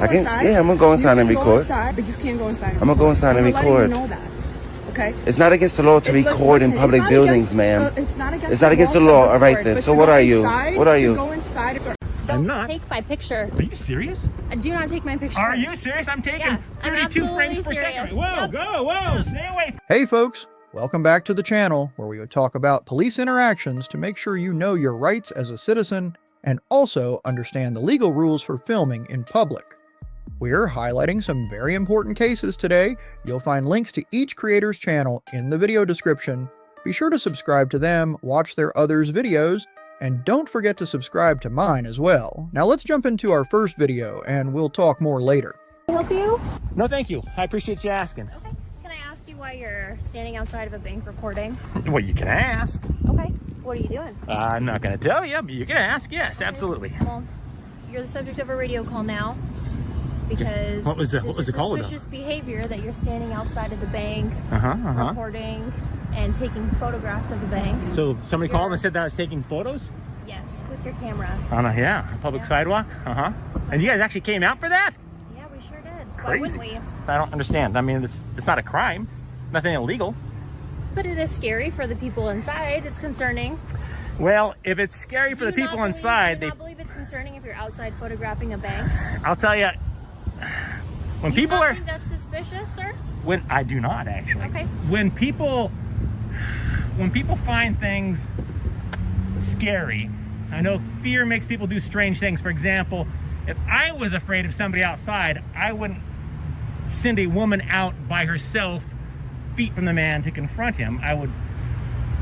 go inside? Yeah, I'm gonna go inside and record. Go inside, but you can't go inside. I'm gonna go inside and record. You know that. Okay. It's not against the law to record in public buildings, ma'am. It's not against the law. All right then. So what are you? What are you? Go inside. Don't not. take my picture. Are you serious? Do not take my picture. Are you serious? I'm taking Yeah, I'm 32 frames per absolutely second. serious. Whoa, Yep. go, whoa, stay away. Hey folks, welcome back to the channel where we would talk about police interactions to make sure you know your rights as a citizen and also understand the legal rules for filming in public. We're highlighting some very important cases today. You'll find links to each creator's channel in the video description. Be sure to subscribe to them, watch their others' videos, and don't forget to subscribe to mine as well. Now let's jump into our first video and we'll talk more later. Can I help you? No, thank you. I appreciate you asking. Okay. Can I ask you why you're standing outside of a bank recording? Well, you can ask. Okay. What are you doing? I'm not going to tell you, but you can ask. Yes, Okay. absolutely. Well, you're the subject of a radio call now because What was the call about? Suspicious behavior that you're standing outside of the bank recording and taking photographs of the bank. So somebody called and said that I was taking photos? Yes, with your camera. On a public sidewalk? And you guys actually came out for that? Yeah, we sure did. Why Crazy. wouldn't we? I don't understand. I mean, it's not a crime. Nothing illegal. But it is scary for the people inside. It's concerning. Well, if it's scary for the people inside, do you not believe it's concerning if you're outside photographing a bank? I'll tell you, when Do you people not are, think that's suspicious, sir? when I do not actually. Okay. When people find things scary, I know fear makes people do strange things. For example, if I was afraid of somebody outside, I wouldn't send a woman out by herself, feet from the man, to confront him. I would,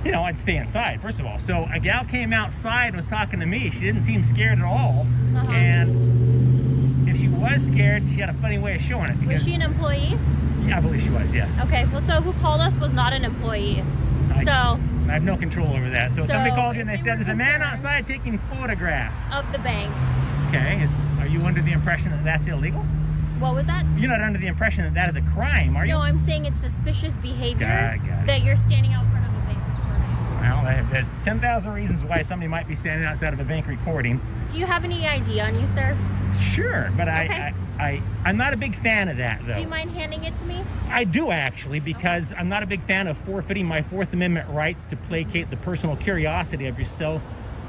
I'd stay inside, first of all. So a gal came outside and was talking to me. She didn't seem scared at all. And if she was scared, she had a funny way of showing it. Was she an employee? Yeah, I believe she was, yes. Okay, well, so who called us was not an employee. I have no control over that. So somebody called you and they if said, were there's a man concerned outside taking photographs. of the bank. Okay, are you under the impression that that's illegal? What was that? You're not under the impression that that is a crime, are you? No, I'm saying it's suspicious behavior Got it. that you're standing out front of a bank recording. Well, there's 10,000 reasons why somebody might be standing outside of a bank recording. Do you have any ID on you, sir? Sure, but Okay. I'm not a big fan of that, though. Do you mind handing it to me? I do, actually, because I'm not a big fan of forfeiting my Fourth Amendment rights to placate the personal curiosity of yourself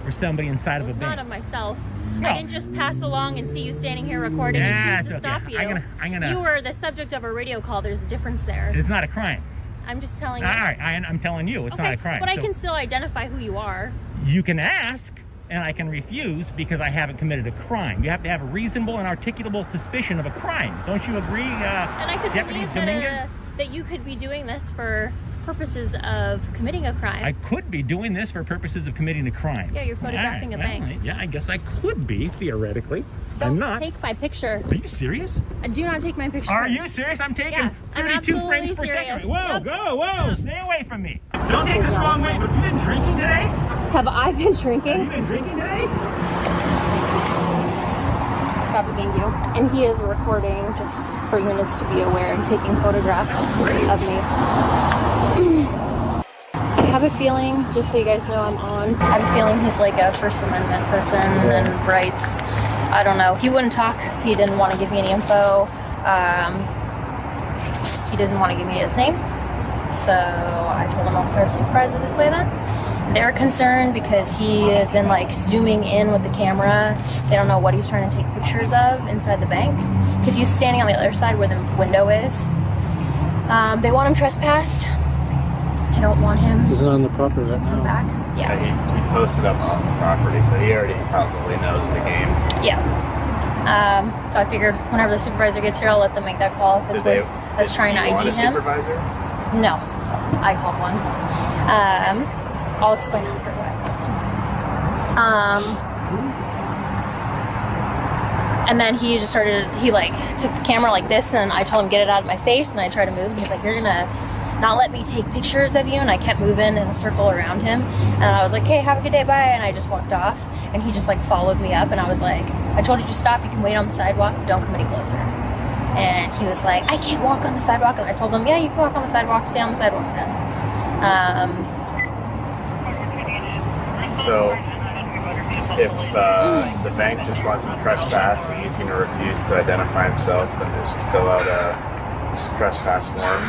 or somebody inside Well, of it's a bank. not of myself. No. I didn't just pass along and see you standing here recording Yeah, and choose it's to okay. stop you. I'm gonna. You were the subject of a radio call. There's a difference there. It's not a crime. I'm just telling you. All right, I'm telling you, it's Okay, not a crime. but I So can still identify who you are. you can ask, and I can refuse because I haven't committed a crime. You have to have a reasonable and articulable suspicion of a crime. Don't you agree, And I could Deputy believe Dominguez? that you could be doing this for purposes of committing a crime. I could be doing this for purposes of committing a crime. Yeah, you're photographing a bank. Yeah, I guess I could be, theoretically. Don't I'm not. take my picture. Are you serious? Do not take my picture. Are you serious? I'm taking Yeah, I'm 32 frames absolutely per second. serious. Whoa, Yep. go, whoa, stay away from me. Don't take this the wrong way, but have you been drinking today? Have I been Have drinking? you been drinking today? Thank you. And he is recording, just for units to be aware, and taking photographs of me. I have a feeling, just so you guys know I'm on, I'm feeling he's like a First Amendment person and rights. I don't know. He wouldn't talk. He didn't want to give me any info. He didn't want to give me his name. So I told him I'll start a supervisor this way then. They're concerned because he has been like zooming in with the camera. They don't know what he's trying to take pictures of inside the bank because he's standing on the other side where the window is. They want him trespassed. I don't want him. Is it on the property to right come now? back. Yeah. He posted up on the property, so he already probably knows the game. Yeah. So I figured whenever the supervisor gets here, I'll let them make that call if it's worth us trying to ID him. Supervisor? No, I called one. I'll explain after what. And then he just started, he like took the camera like this and I told him get it out of my face and I tried to move and he's like, you're gonna not let me take pictures of you, and I kept moving in a circle around him and I was like, hey, have a good day, bye, and I just walked off and he just like followed me up and I was like, I told you to stop, you can wait on the sidewalk, don't come any closer. And he was like, I can't walk on the sidewalk, and I told him, yeah, you can walk on the sidewalk, stay on the sidewalk then. So if the bank just wants him trespass and he's going to refuse to identify himself, then just fill out a trespass form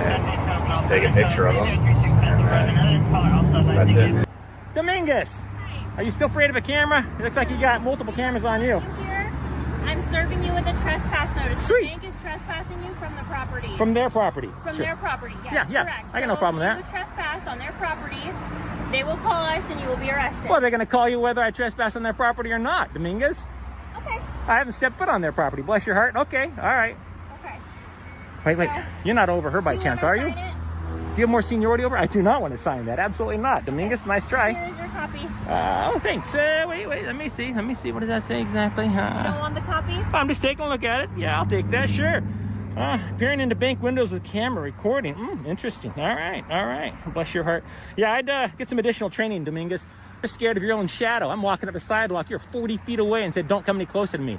and just take a picture of him, and that's it. Dominguez, are you still afraid of a camera? It looks like you got multiple cameras on you. Here, I'm serving you with a trespass notice. Sweet. The bank is trespassing you from the property. From their property. From Sure. their property, yes, Yeah. correct. I got no problem with So that. if you trespass on their property, they will call us and you will be arrested. Well, they're going to call you whether I trespass on their property or not, Dominguez. Okay. I haven't stepped foot on their property. Bless your heart. Okay, all right. Okay. Wait. You're not over her by Do you chance, wanna are you? sign it? Do you have more seniority over? I do not want to sign that. Absolutely not. Dominguez, nice try. Here's your copy. Oh, thanks. Wait. Let me see. What does that say exactly? You don't want the copy? I'm just taking a look at it. Yeah, I'll take that. Sure. Peering into bank windows with camera recording. Interesting. All right. Bless your heart. Yeah, I'd get some additional training, Dominguez. You're scared of your own shadow. I'm walking up a sidewalk. You're 40 feet away and said, "Don't come any closer to me."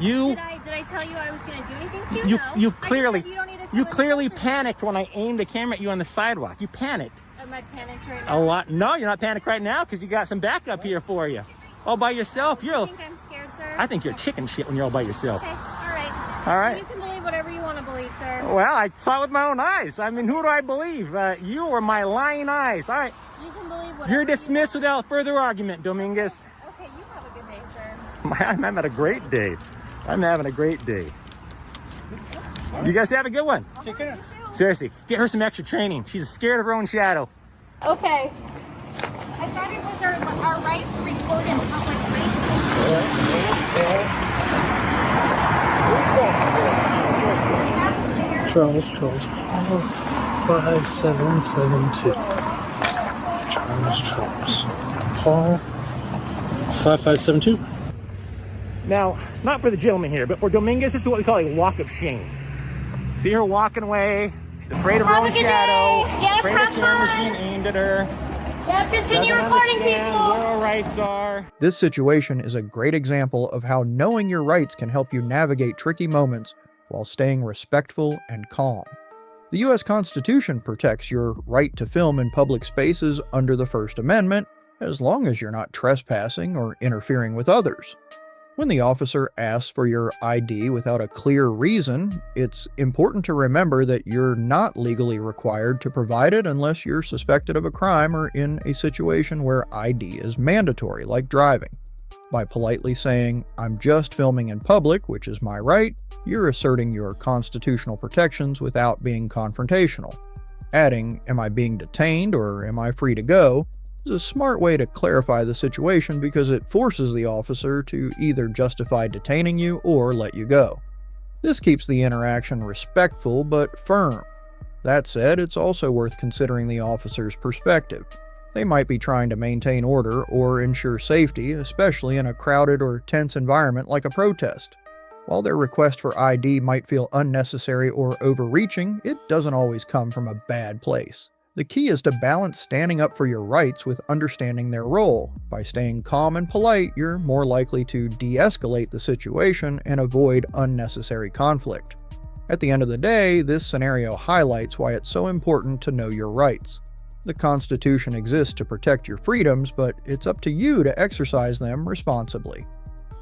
Did I tell you I was going to do anything to you? No. You I just clearly said you don't need to come any closer. panicked when I aimed the camera at you on the sidewalk. You panicked. Am I panicked right A now? lot. No, you're not panicked right now because you got some backup here for you. All by yourself. You think I'm scared, sir? I think you're chicken shit when you're all by yourself. Okay, all right. All right. Well, you can believe whatever you want to believe, sir. Well, I saw it with my own eyes. I mean, who do I believe? You or my lying eyes? All right. You can believe whatever You're dismissed without further argument, Dominguez. Okay, you have a good day, sir. I'm having a great day. I'm having a great day. You guys have a good one. Take care. Seriously, get her some extra training. She's scared of her own shadow. Okay. I thought it was our right to record in public places. Charles, Paul 5772. Charles, Paul 5572. Now, not for the gentleman here, but for Dominguez, this is what we call a walk of shame. See her walking away. She's afraid of her Have a own good shadow. day. Yep, Afraid the have camera's fun. being aimed at her. Yeah, continue Doesn't recording, understand people. where her rights are. This situation is a great example of how knowing your rights can help you navigate tricky moments while staying respectful and calm. The U.S. Constitution protects your right to film in public spaces under the First Amendment, as long as you're not trespassing or interfering with others. When the officer asks for your ID without a clear reason, it's important to remember that you're not legally required to provide it unless you're suspected of a crime or in a situation where ID is mandatory, like driving. By politely saying, "I'm just filming in public, which is my right," you're asserting your constitutional protections without being confrontational. Adding, "Am I being detained or am I free to go?" is a smart way to clarify the situation because it forces the officer to either justify detaining you or let you go. This keeps the interaction respectful but firm. That said, it's also worth considering the officer's perspective. They might be trying to maintain order or ensure safety, especially in a crowded or tense environment like a protest. While their request for ID might feel unnecessary or overreaching, it doesn't always come from a bad place. The key is to balance standing up for your rights with understanding their role. By staying calm and polite, you're more likely to de-escalate the situation and avoid unnecessary conflict. At the end of the day, this scenario highlights why it's so important to know your rights. The Constitution exists to protect your freedoms, but it's up to you to exercise them responsibly.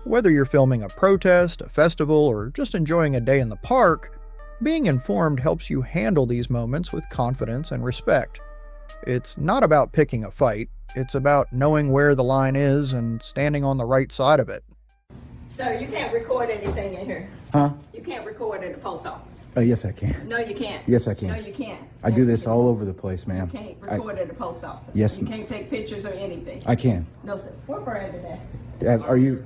Whether you're filming a protest, a festival, or just enjoying a day in the park, being informed helps you handle these moments with confidence and respect. It's not about picking a fight, it's about knowing where the line is and standing on the right side of it. Sir, you can't record anything in here. Huh? You can't record at the post office. Yes, I can. No, you can't. Yes, I can. No, you can't. I do this all over the place, ma'am. You can't record at the post office. Yes, You can't take pictures or anything. I can. No, sir. We're branded that. Are you?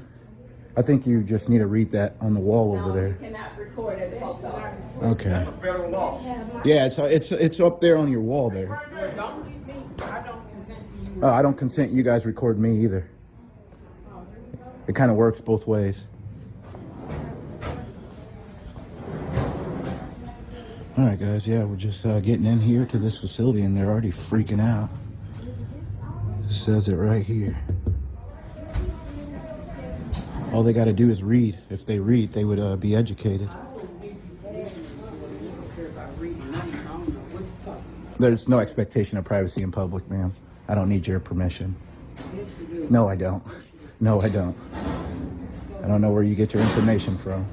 I think you just need to read that on the wall over No, there. you cannot record at the post office. Okay. Federal law. Yeah, it's up there on your wall there. Don't get me. I don't consent to you. I don't consent you guys record me either. It kind of works both ways. All right, guys. Yeah, we're just getting in here to this facility, and they're already freaking out. It says it right here. All they got to do is read. If they read, they would be educated. There's no expectation of privacy in public, ma'am. I don't need your permission. No, I don't. No, I don't. I don't know where you get your information from.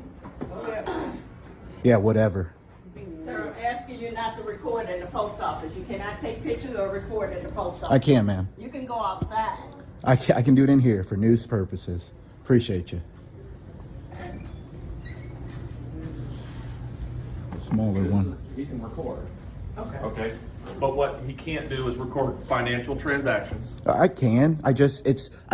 Yeah, whatever. Sir, I'm asking you not to record in the post office. You cannot take pictures or record in the post office. I can, ma'am. You can go outside. I can do it in here for news purposes. Appreciate you. A smaller one. He can record. Okay. But what he can't do is record financial transactions. I can. I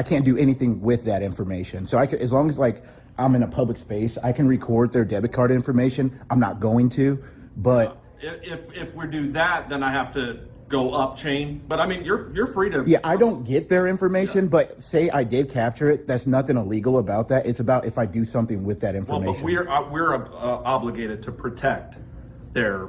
can't do anything with that information. So as long as like I'm in a public space, I can record their debit card information. I'm not going to, but If we do that, then I have to go up chain. But I mean, you're free to. yeah, I don't get their information, but say I did capture it. That's nothing illegal about that. It's about if I do something with that Well, information. but we're obligated to protect their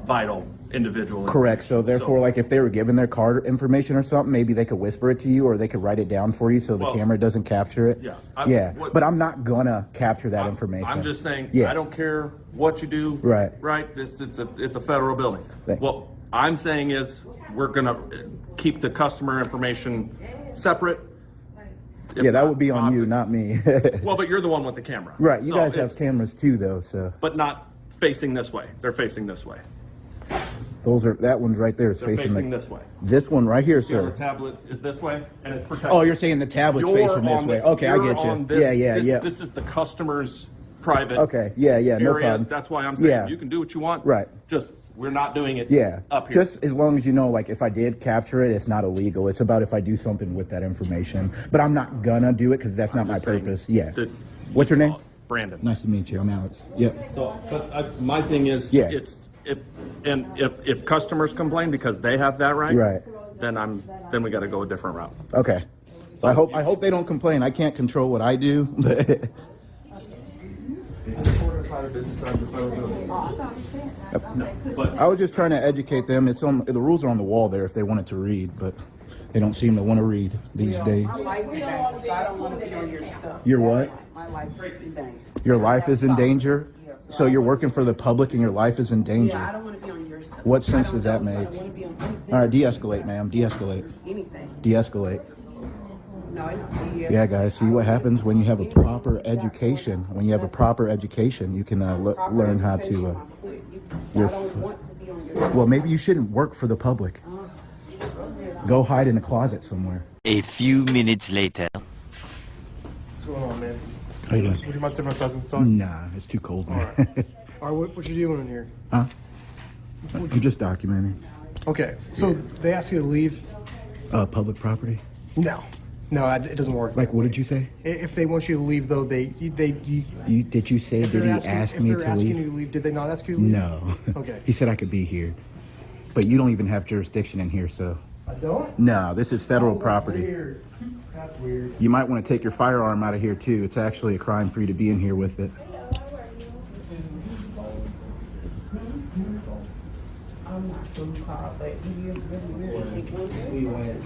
vital individual. Correct. So therefore, like if they were given their card information or something, maybe they could whisper it to you, or they could write it down for you, so the camera doesn't capture it. Yeah. But I'm not gonna capture that information. I'm just saying. Yeah. I don't care what you do. Right. Right. It's a federal building. What I'm saying is we're gonna keep the customer information separate. Yeah, that would be on you, not me. Well, but you're the one with the camera. Right. You So guys have cameras too, though. So. But not facing this way. They're facing this way. That one's right there is They're facing this way. This one right here, See how sir. the tablet is this way, and it's protected. Oh, you're saying the tablet's facing this way. Okay, I get you. Yeah. This is the customer's private. Okay, yeah, no area. problem. That's why I'm saying Yeah. you can do what you want. Right. Just we're not doing it. Yeah. Up here. Just as long as you know, like, if I did capture it, it's not illegal. It's about if I do something with that information. But I'm not gonna do it because that's not my purpose. Yeah. What's your name? Brandon. Nice to meet you. I'm Alex. Yep. So, but my thing is, Yeah. if customers complain because they have that right, Right. then we got to go a different route. Okay. So I hope they don't complain. I can't control what I do. But I was just trying to educate them. The rules are on the wall there if they wanted to read, but they don't seem to want to read these days. My life is dangerous, so I don't want to be on your stuff. Your what? My life is in danger. Your life is in danger? So you're working for the public and your life is in danger? Yeah, I don't want to be on your stuff. What sense does that make? I don't want to be on anything. All right, de-escalate, ma'am. De-escalate. Anything. De-escalate. No, Yeah, guys, see what happens when you have a proper education. When you have a proper education, you can learn how to... Well, maybe you shouldn't work for the public. Go hide in a closet somewhere. A few minutes later. What's going on, man? How you doing? Would you mind stepping outside and talking? Nah, it's too cold, man. All right, what you doing in here? Huh? I'm just documenting. Okay, so they asked you to leave? Public property? No, it doesn't work. Like, what did you say? If they want you to leave, though, Did you say, did he ask me to leave? If they're asking you to leave, did they not ask you to leave? No. Okay. He said I could be here. But you don't even have jurisdiction in here, so. I don't? No, this is federal property. Weird. That's weird. You might want to take your firearm out of here, too. It's actually a crime for you to be in here with it. I'm not from the car, but he is really weird.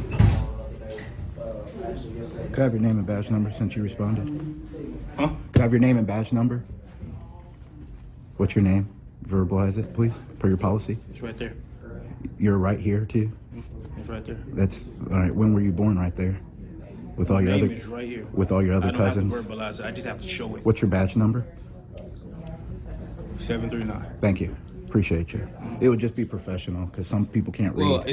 Could I have your name and badge number since you responded? Huh? Could I have your name and badge number? What's your name? Verbalize it, please, per your policy. It's right there. You're right here, too? It's right there. That's, all right, when were you born right there? With all your name other, is right here. With all your other cousins? I don't have to verbalize it. I just have to show it. What's your badge number? 739. Thank you. Appreciate you. It would just be professional because some people can't read. Well,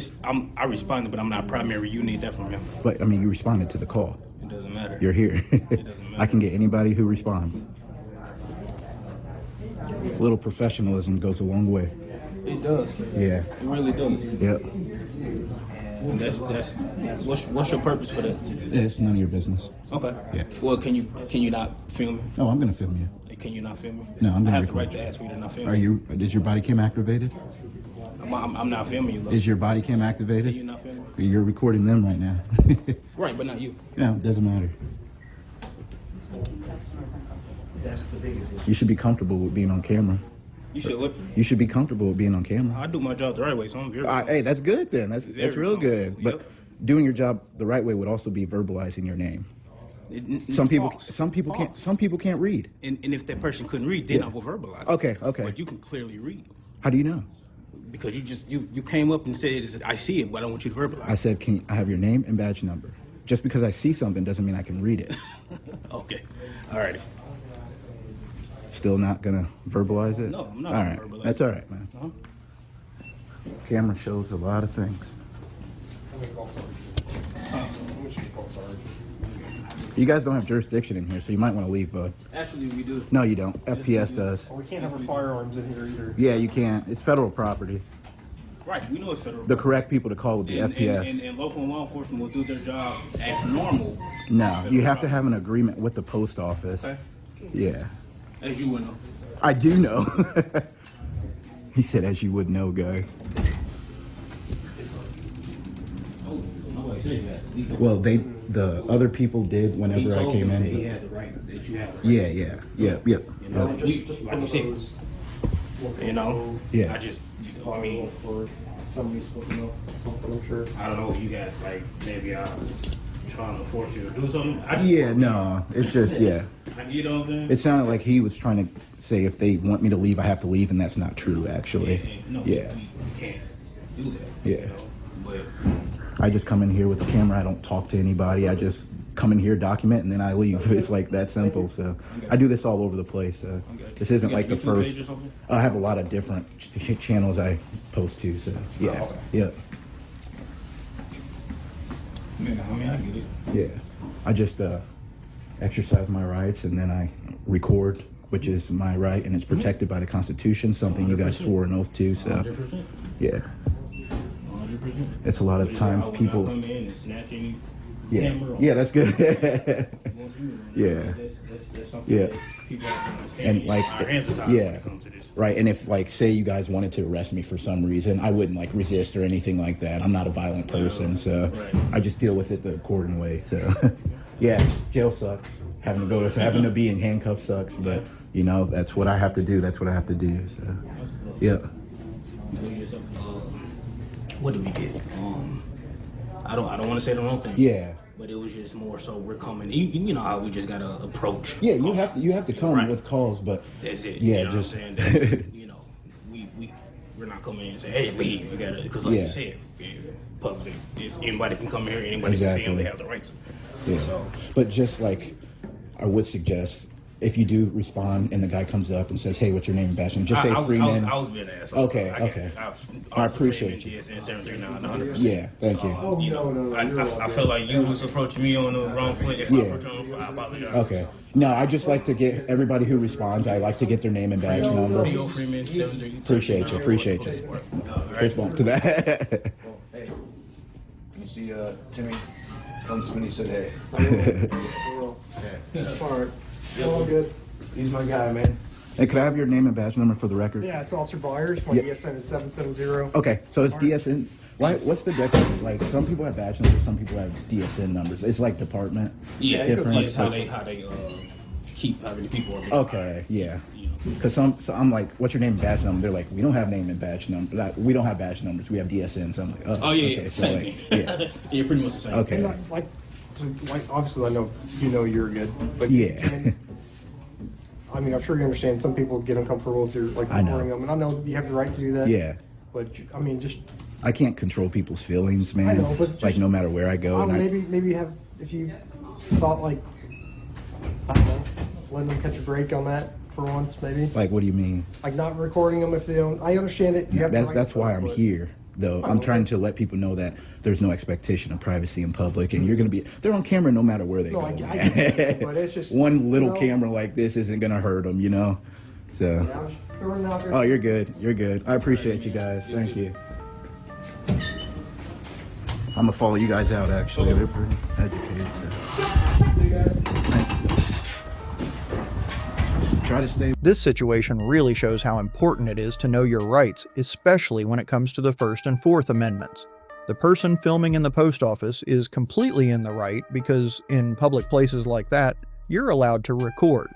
I responded, but I'm not primary. You need that from him. But, I mean, you responded to the call. It doesn't matter. You're here. It doesn't matter. I can get anybody who responds. A little professionalism goes a long way. It does. Yeah. It really does. Yep. And that's what's your purpose for that? It's none of your business. Okay. Yeah. Well, can you not film me? No, I'm going to film you. Can you not film me? No, I'm I going have to the right record. to ask for you to not film Are me. you, is your body cam activated? I'm not filming you, though. Is your body cam activated? Can you not film me? You're recording them right now. Right, but not you. No, it doesn't matter. That's the biggest issue. You should be comfortable with being on camera. You should look. You should be comfortable with being on camera. I do my job the right way, so I'm very. Hey, that's good then. That's real good. But doing your job the right way would also be verbalizing your name. Some people can't read. And if that person couldn't read, then I will verbalize it. Okay. But you can clearly read. How do you know? Because you came up and said, I see it, but I don't want you to verbalize. I said, can I have your name and badge number? just because I see something doesn't mean I can read it. Okay. All right. Still not gonna verbalize it? No, I'm not all gonna right. verbalize That's it. all right, man. Camera shows a lot of things. You guys don't have jurisdiction in here, so you might want to leave, bud. Actually, we do. No, you don't. FPS does. We can't have our firearms in here either. Yeah, you can't. It's federal property. Right, we know it's federal. The correct people to call would be FPS. And local law enforcement will do their job as normal. No, you have to have an agreement with the post office. Okay. Yeah. As you would know. I do know. He said, as you would know, guys. Well, the other people did whenever I came in. He had the right that you have. Yeah. You know, like you said, you know. Yeah. I mean, for somebody slipping up something, I'm sure. I don't know, you guys like maybe I'm trying to force you to do something. No, it's just yeah. You know what I'm saying? It sounded like he was trying to say if they want me to leave, I have to leave, and that's not true, actually. You can't do that. Yeah. You know? But I just come in here with the camera. I don't talk to anybody. I just come in here, document, and then I leave. It's like that simple. So I do this all over the place. This isn't like the first. I have a lot of different channels I post to. So yeah, yeah. I mean, I get it. Yeah, I just exercise my rights, and then I record, which is my right, and it's protected by the Constitution, something you guys swore an oath to. So 100%. yeah, 100%. it's a lot of times people. Come in and snatch any Yeah, camera yeah, that's good. Yeah, that's something that people have to understand. and like, our hands are tied when it comes to this. right. And if like, say you guys wanted to arrest me for some reason, I wouldn't like resist or anything like that. I'm not a violent person, so I just deal with it the according way. So yeah, jail sucks. Having to be in handcuffs sucks, but you know that's what I have to do. That's what I have to do. So yeah. What did we get? I don't want to say the wrong thing. Yeah. But it was just more so we're coming. You know how we just gotta approach. Yeah, you have to come with calls, but that's it. Yeah, you know just what I'm saying? That, you know, we're not coming in and say, hey, leave. We gotta, because like you said, public, anybody can come here, anybody can see them, they have the right to. Yeah. So, but just like I would suggest, if you do respond and the guy comes up and says, hey, what's your name and badge number, just say Freeman. I was being asked. Okay. I appreciate you. Yeah, thank you. I feel like you was approaching me on the wrong foot. If I approach you on the wrong foot, I apologize. Okay. No, I just like to get everybody who responds, I like to get their name and badge number. Appreciate you. Fist bump to that. Hey, you see Timmy comes to me and he said, hey. That's smart. All good. He's my guy, man. Hey, could I have your name and badge number for the record? Yeah, it's Officer Byers. My DSN is 770. Okay, so it's DSN. What's the difference? Like, some people have badge numbers, some people have DSN numbers. It's like department. Yeah, different. It's how they keep how many people are. Okay, yeah. Because so I'm like, what's your name and badge number? They're like, we don't have name and badge number. Like, we don't have badge numbers. We have DSN. So I'm like, oh yeah, okay, same thing. Yeah. Yeah, pretty much the same. Okay. Like, obviously, I know you're good, but yeah. I mean, I'm sure you understand. Some people get uncomfortable if you're like recording them, and I know you have the right to do that. Yeah. But I mean, just I can't control people's feelings, man. I know, but just, like no matter where I go. Maybe have if you thought like I don't know, letting them catch a break on that for once, maybe. Like, what do you mean? Like not recording them if they don't. I understand it. You have that's why I'm here. Though I'm trying to let people know that there's no expectation of privacy in public, and they're on camera no matter where they go. I get that, but it's just one little camera like this isn't gonna hurt them, you know. So. Yeah, I'm just throwing it out there. Oh, you're good. I appreciate you guys. Thank you. I'm gonna follow you guys out. Actually, they're pretty educated. Thank you. Try to stay. This situation really shows how important it is to know your rights, especially when it comes to the First and Fourth Amendments. The person filming in the post office is completely in the right because in public places like that, you're allowed to record.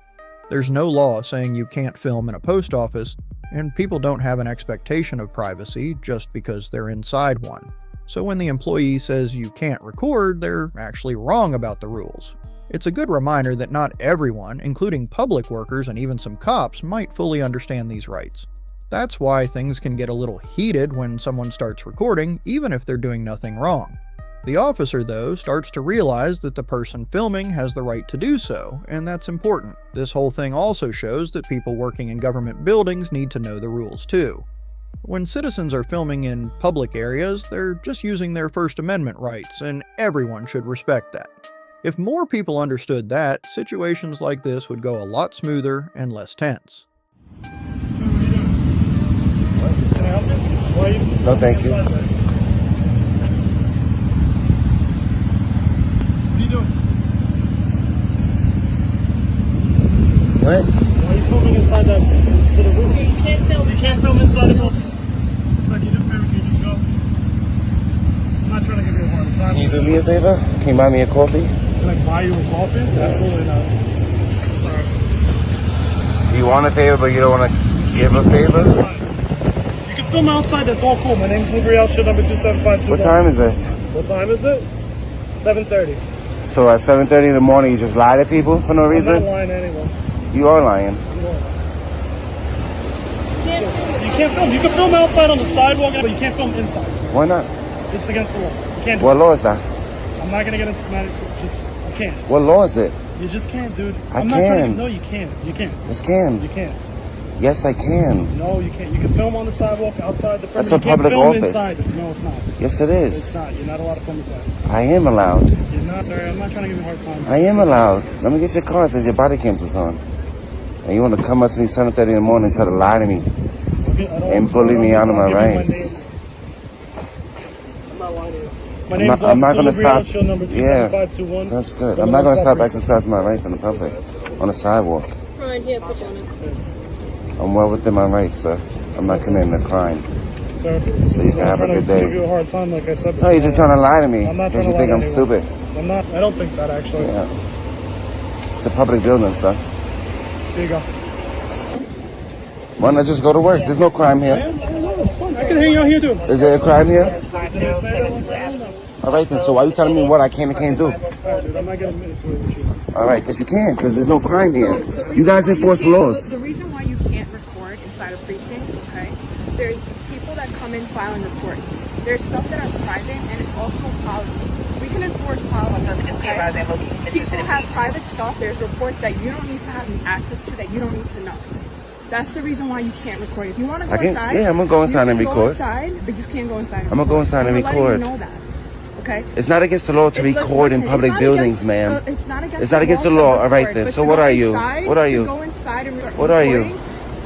There's no law saying you can't film in a post office, and people don't have an expectation of privacy just because they're inside one. So when the employee says you can't record, they're actually wrong about the rules. It's a good reminder that not everyone, including public workers and even some cops, might fully understand these rights. That's why things can get a little heated when someone starts recording, even if they're doing nothing wrong. The officer, though, starts to realize that the person filming has the right to do so, and that's important. This whole thing also shows that people working in government buildings need to know the rules too. When citizens are filming in public areas, they're just using their First Amendment rights, and everyone should respect that. If more people understood that, situations like this would go a lot smoother and less tense. No, thank you. What are you doing? What? Why are you filming inside that room? You can't film. You can't film inside the building. So can you do a favor? Can you just go? I'm not trying to give you a hard time. Can you do me a favor? Can you buy me a coffee? Can I buy you a coffee? Absolutely not. Sorry. You want a favor, but you don't want to give a favor? You can film outside, that's all cool. My name's Gabriel, shit number 27521. What time is it? What time is it? 7:30. So at 7:30 in the morning, you just lie to people for no reason? I'm not lying to anyone. You are lying. You can't film. You can film outside on the sidewalk, but you can't film inside. Why not? It's against the law. You can't do What it. law is that? I'm not gonna get into semantics. Just, I can't. What law is it? You just can't, dude. I I'm not trying can. to, no, you can't. You can't. Yes, can. You can't. Yes, I can. No, you can't. You can film on the sidewalk outside the perimeter. That's a You can't public film office. inside. No, it's not. Yes, it is. It's not. You're not allowed to film inside. I am allowed. You're not. Sorry, I'm not trying to give you a hard time. I am allowed. Let me get your car. It says your body cams is on. And you want to come up to me 7:30 in the morning and try to lie to me and bully me out of my rights. I'm not lying to you. My name's I'm not going to Gabriel, stop. show number Yeah, 27521. that's good. I'm not going to stop exercising my rights in the public, on the sidewalk. Ryan, here, put you on it. I'm well within my rights, sir. I'm not committing a crime. Sir, So you can have a good I'm not trying to give you day. a hard time, like I said before. No, you're just trying to lie to me I'm not because trying you to think lie I'm to stupid. anyone. I'm not. I don't think that actually. Yeah. It's a public building, sir. Here you go. Why not just go to work? There's no crime here. It's fun. I can hang out here too. Is there a crime here? Did I say that? All right, then. So why are you telling me what I can and can't do? Alright, dude, I'm not getting into it with you. All right, because you can, because there's no crime here. You guys enforce laws. The reason why you can't record inside a precinct, okay, there's people that come in filing reports. There's stuff that are private and it's also policy. We can enforce policy, okay? People have private stuff. There's reports that you don't need to have access to, that you don't need to know. That's the reason why you can't record. If you want to go inside, yeah, I'm going to go inside and you can record. Go inside, but you can't go inside and I'm going to go inside and I'm letting record. you know that, okay? It's not against the law to record in public buildings, ma'am. It's not against It's not against the law. All right, then. So what are you? What are you? What are you?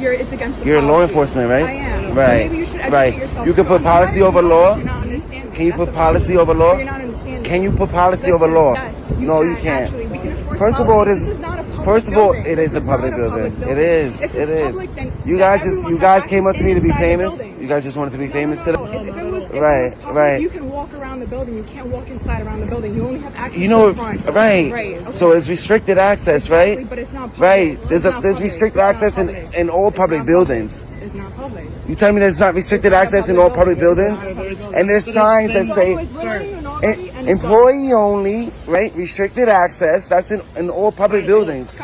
It's against the You're law policy. enforcement, right? I am. Right. Maybe you should educate Right. yourself You can too. put policy over law? You're not understanding. Can you That's put the policy problem. over law? You're not understanding. Can you put policy over law? Yes, No, you can, can't. actually. We can enforce First of all, policy. it is. This is not a public First of all, building. it is This a is public not a building. public It building. is. If It it's is. public, then You guys everyone you guys has came up to me to be inside the famous. building. You guys just wanted to be famous today. If it was Right, public, right. You can walk around the building. You can't walk inside around the building. You only have access You know, to the front. right. Okay. So it's restricted access, right? But it's not public. Right. It's not There's public. restricted It's not access public. in all It's public not buildings. public. It's not public. You telling me there's not restricted access in all public buildings? And there's signs that say employee only, right? Restricted access. That's in all public buildings.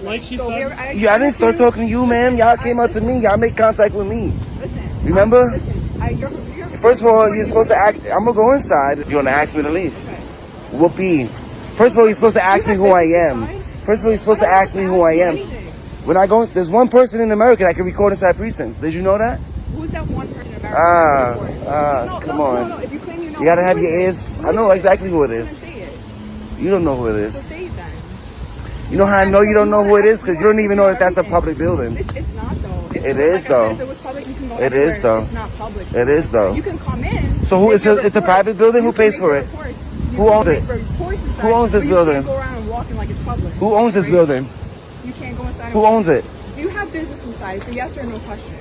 Like she said. I didn't start talking to you, ma'am. Y'all came up to me. Y'all made contact with me. Remember? First of all, you're supposed to ask. I'm gonna go inside. You're gonna ask me to leave. Whoopee. First of all, you're supposed to ask me who I am. First of all, you're supposed to ask me who I am. When I go, there's one person in America that can record inside precincts. Did you know that? Who's that one person in America? Come on. You gotta have your ears. I know exactly who it is. You don't know who it is. You know how I know you don't know who it is? Because you don't even know that that's a public building. It's not though. It is though. It is though. It's not public. It is though. You can come in. So who is it? It's a private building. Who pays for it? Who owns it? Who owns this building? Go around and walking like it's public. Who owns this building? You can't go inside. Who owns it? Do you have business inside? It's a yes or no question.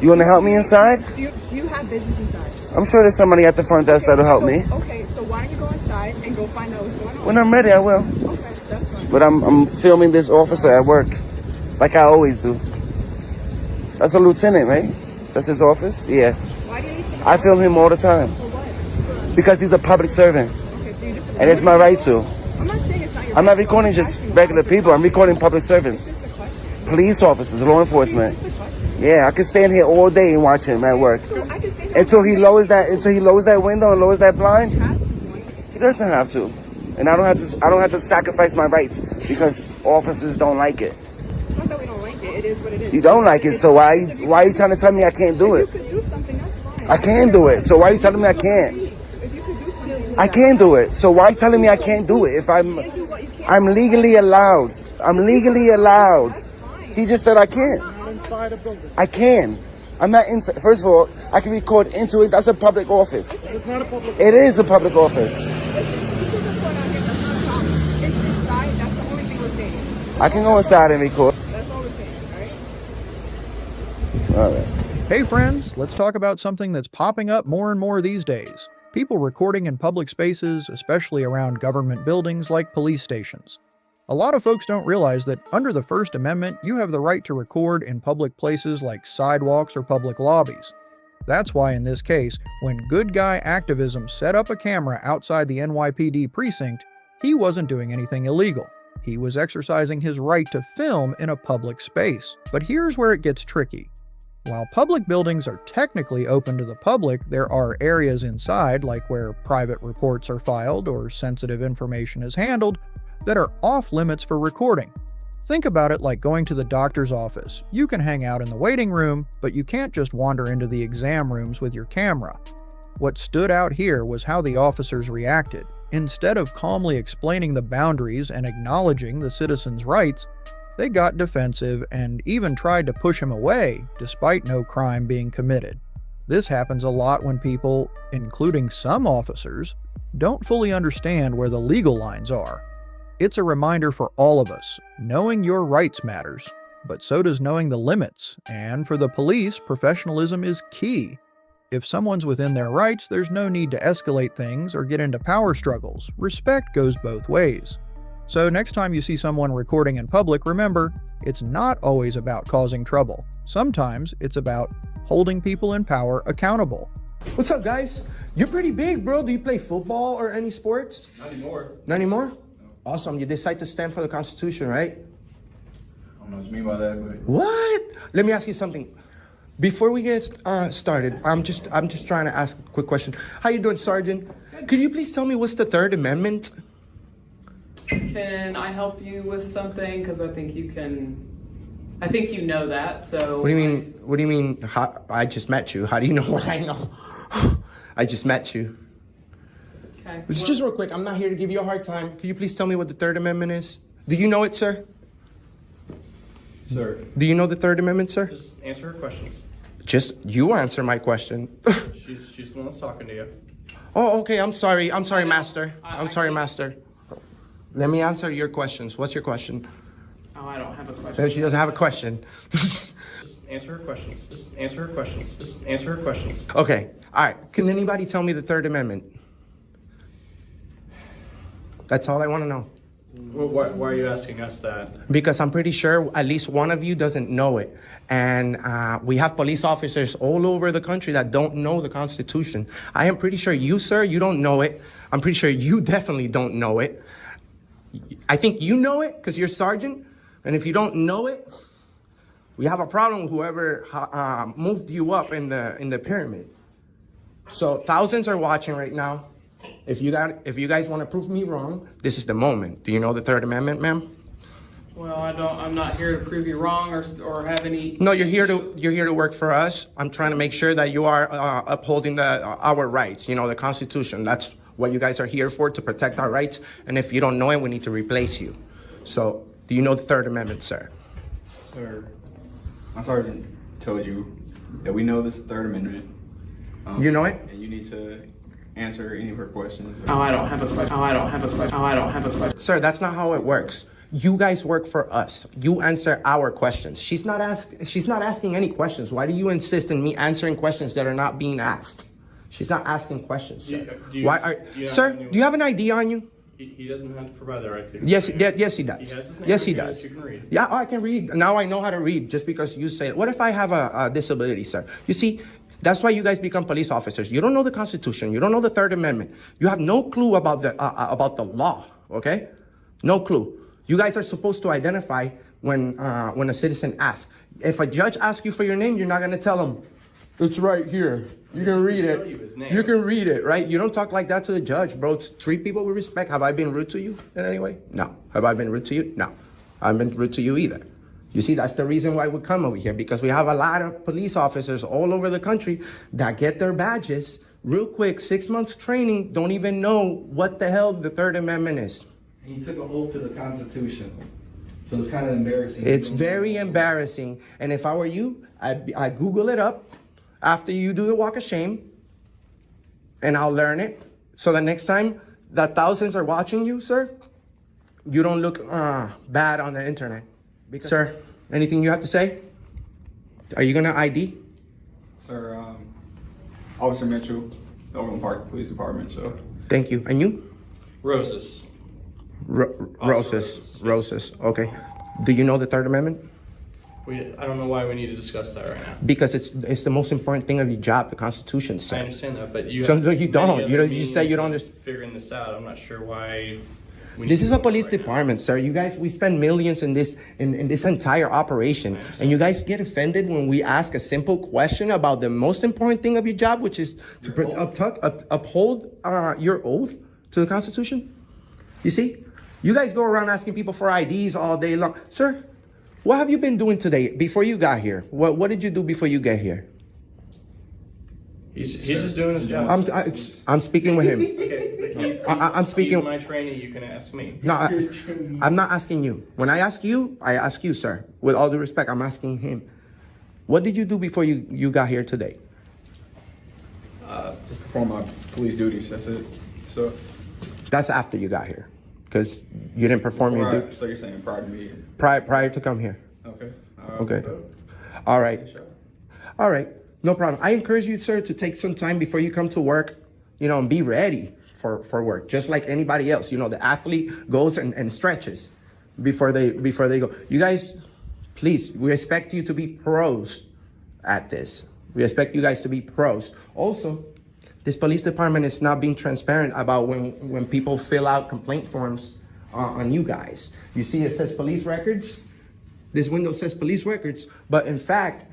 You want to help me inside? Do you have business inside? I'm sure there's somebody at the front desk that'll help me. Okay, so why don't you go inside and go find out what's going on? When I'm ready, I will. Okay, that's fine. But I'm filming this officer at work, like I always do. That's a lieutenant, right? That's his office? Yeah. Why do you need to I film him all the time. For what? Because he's a public servant. Okay, so you just And it's my right to. I'm not saying it's not your I'm right not to. recording just regular people. I'm recording public servants. Police officers, law enforcement. Yeah, I can stand here all day and watch him at work. Until he lowers that window and lowers that blind. He doesn't have to. And I don't have to sacrifice my rights because officers don't like it. It's not that we don't like it. It is what it is. You don't like it, so why are you trying to tell me I can't do it? If you could do something, that's fine. I can do it, so why are you telling me I can't? If you could do something, I can do it, so why are you telling me I can't do it? If I'm legally allowed. I'm legally allowed. He just said I can't. I can. I'm not inside. First of all, I can record into it. That's a public office. It's not a public. It is a public office. I can go inside and record. That's all we're saying, All right. Hey friends, let's talk about something that's popping up more and more these days. People recording in public spaces, especially around government buildings like police stations. A lot of folks don't realize that under the First Amendment, you have the right to record in public places like sidewalks or public lobbies. That's why in this case, when good guy activism set up a camera outside the NYPD precinct, he wasn't doing anything illegal. He was exercising his right to film in a public space. But here's where it gets tricky. While public buildings are technically open to the public, there are areas inside, like where private reports are filed or sensitive information is handled, that are off limits for recording. Think about it like going to the doctor's office. You can hang out in the waiting room, but you can't just wander into the exam rooms with your camera. What stood out here was how the officers reacted. Instead of calmly explaining the boundaries and acknowledging the citizens' rights, they got defensive and even tried to push him away, despite no crime being committed. This happens a lot when people, including some officers, don't fully understand where the legal lines are. It's a reminder for all of us, knowing your rights matters, but so does knowing the limits, and for the police, professionalism is key. If someone's within their rights, there's no need to escalate things or get into power struggles. Respect goes both ways. So next time you see someone recording in public, remember, it's not always about causing trouble. Sometimes it's about holding people in power accountable. What's up, guys? You're pretty big, bro. Do you play football or any sports? Not anymore. Not anymore? No. Awesome. You decide to stand for the Constitution, right? I don't know what you mean by that, but... What? Let me ask you something. Before we get started, I'm just trying to ask a quick question. How you doing, Sergeant? Could you please tell me what's the Third Amendment? Can I help you with something? Because I think you know that. So. What do you mean? What do you mean? I just met you. How do you know what I know? I just met you. Okay. It's just real quick. I'm not here to give you a hard time. Could you please tell me what the Third Amendment is? Do you know it, sir? Sir. Do you know the Third Amendment, sir? Just answer her questions. Just you answer my question. She's the one that's talking to you. Oh, okay. I'm sorry. I'm sorry, Master. I'm sorry, Master. Let me answer your questions. What's your question? Oh, I don't have a question. So she doesn't have a question. Just answer her questions. Just answer her questions. Just answer her questions. Okay. All right. Can anybody tell me the Third Amendment? That's all I want to know. Well, why are you asking us that? Because I'm pretty sure at least one of you doesn't know it. And we have police officers all over the country that don't know the Constitution. I am pretty sure you, sir, you don't know it. I'm pretty sure you definitely don't know it. I think you know it because you're sergeant. And if you don't know it, we have a problem with whoever moved you up in the pyramid. So thousands are watching right now. If you guys want to prove me wrong, this is the moment. Do you know the Third Amendment, ma'am? Well, I'm not here to prove you wrong or have any. No, you're here to work for us. I'm trying to make sure that you are upholding our rights. You know, the Constitution. That's what you guys are here for, to protect our rights. And if you don't know it, we need to replace you. So, do you know the Third Amendment, sir? Sir, my sergeant told you that we know this Third Amendment. You know it? And you need to answer any of her questions. Oh, I don't have a question. Oh, I don't have a question. Oh, I don't have a question. Sir, that's not how it works. You guys work for us. You answer our questions. She's not asking any questions. Why do you insist on me answering questions that are not being asked? She's not asking questions, sir. Sir, do you have an ID on you? He doesn't have to provide that right there. Yes, he does. He has his name. Yes, he does. You can read. Yeah, I can read. Now I know how to read just because you say it. What if I have a disability, sir? You see, that's why you guys become police officers. You don't know the Constitution. You don't know the Third Amendment. You have no clue about the law, okay? No clue. You guys are supposed to identify when a citizen asks. If a judge asks you for your name, you're not going to tell him It's right here. You can read it. You can read it, right? You don't talk like that to the judge, bro. Treat people with respect. Have I been rude to you in any way? No. Have I been rude to you? No. I haven't been rude to you either. You see, that's the reason why we come over here, because we have a lot of police officers all over the country that get their badges real quick, 6 months training, don't even know what the hell the Third Amendment is. He took an oath to the Constitution. So it's kind of embarrassing. It's very embarrassing. And if I were you, I Google it up after you do the walk of shame, and I'll learn it. So the next time that thousands are watching you, sir, you don't look bad on the internet. Sir, anything you have to say? Are you gonna ID? Sir, Officer Mitchell, Overland Park Police Department, so. Thank you. And you? Roses. Roses. Okay. Do you know the Third Amendment? I don't know why we need to discuss that right now. Because it's the most important thing of your job, the Constitution says. I understand that, but you. So you don't. You say you don't understand. Figuring this out, I'm not sure why. This is a police department, sir. You guys, we spend millions in this entire operation, and you guys get offended when we ask a simple question about the most important thing of your job, which is to uphold your oath to the Constitution. You see, you guys go around asking people for IDs all day long, sir. What have you been doing today before you got here? What did you do before you get here? He's just doing his job. I'm speaking with him. Okay. I'm speaking. He's my trainee. You can ask me. No, I'm not asking you. When I ask you, sir. With all due respect, I'm asking him. What did you do before you got here today? Just perform my police duties. That's it. So. That's after you got here, because you didn't perform your duty. So you're saying prior to me? Prior to come here. Okay. Okay. All right. All right. No problem. I encourage you, sir, to take some time before you come to work, and be ready for work, just like anybody else. The athlete goes and stretches before they go. You guys, please, we expect you to be pros at this. We expect you guys to be pros. Also, this police department is not being transparent about when people fill out complaint forms on you guys. You see, it says police records. This window says police records, but in fact,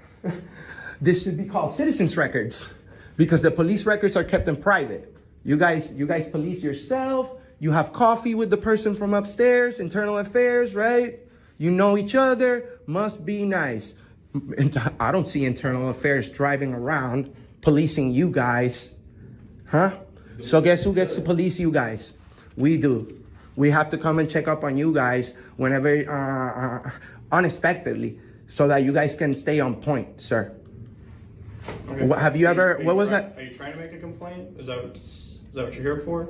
this should be called citizens records, because the police records are kept in private. You guys police yourself. You have coffee with the person from upstairs, internal affairs, right? You know each other. Must be nice. I don't see internal affairs driving around policing you guys. Huh? So guess who gets to police you guys? We do. We have to come and check up on you guys whenever, unexpectedly, so that you guys can stay on point, sir. Okay. Have you ever? What was that? Are you trying to make a complaint? Is that what you're here for?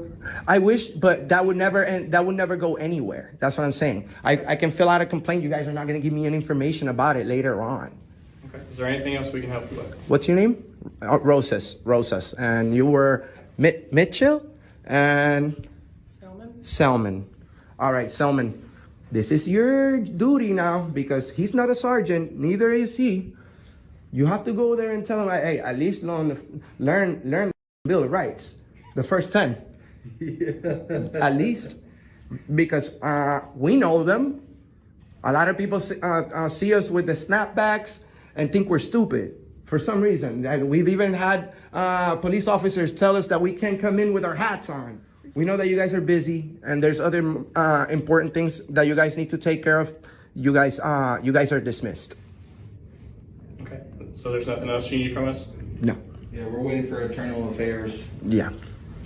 I wish, but that would never end. That would never go anywhere. That's what I'm saying. I can fill out a complaint. You guys are not going to give me any information about it later on. Okay. Is there anything else we can help you with? What's your name? Rosas. And you were Mitchell and Selman. All right, Selman. This is your duty now, because he's not a sergeant. Neither is he. You have to go there and tell him, hey, at least learn the Bill of Rights, the first 10. At least, because we know them. A lot of people see us with the snapbacks and think we're stupid for some reason. And we've even had police officers tell us that we can't come in with our hats on. We know that you guys are busy, and there's other important things that you guys need to take care of. You guys are dismissed. Okay. So there's nothing else you need from us? No. Yeah, we're waiting for internal affairs. Yeah.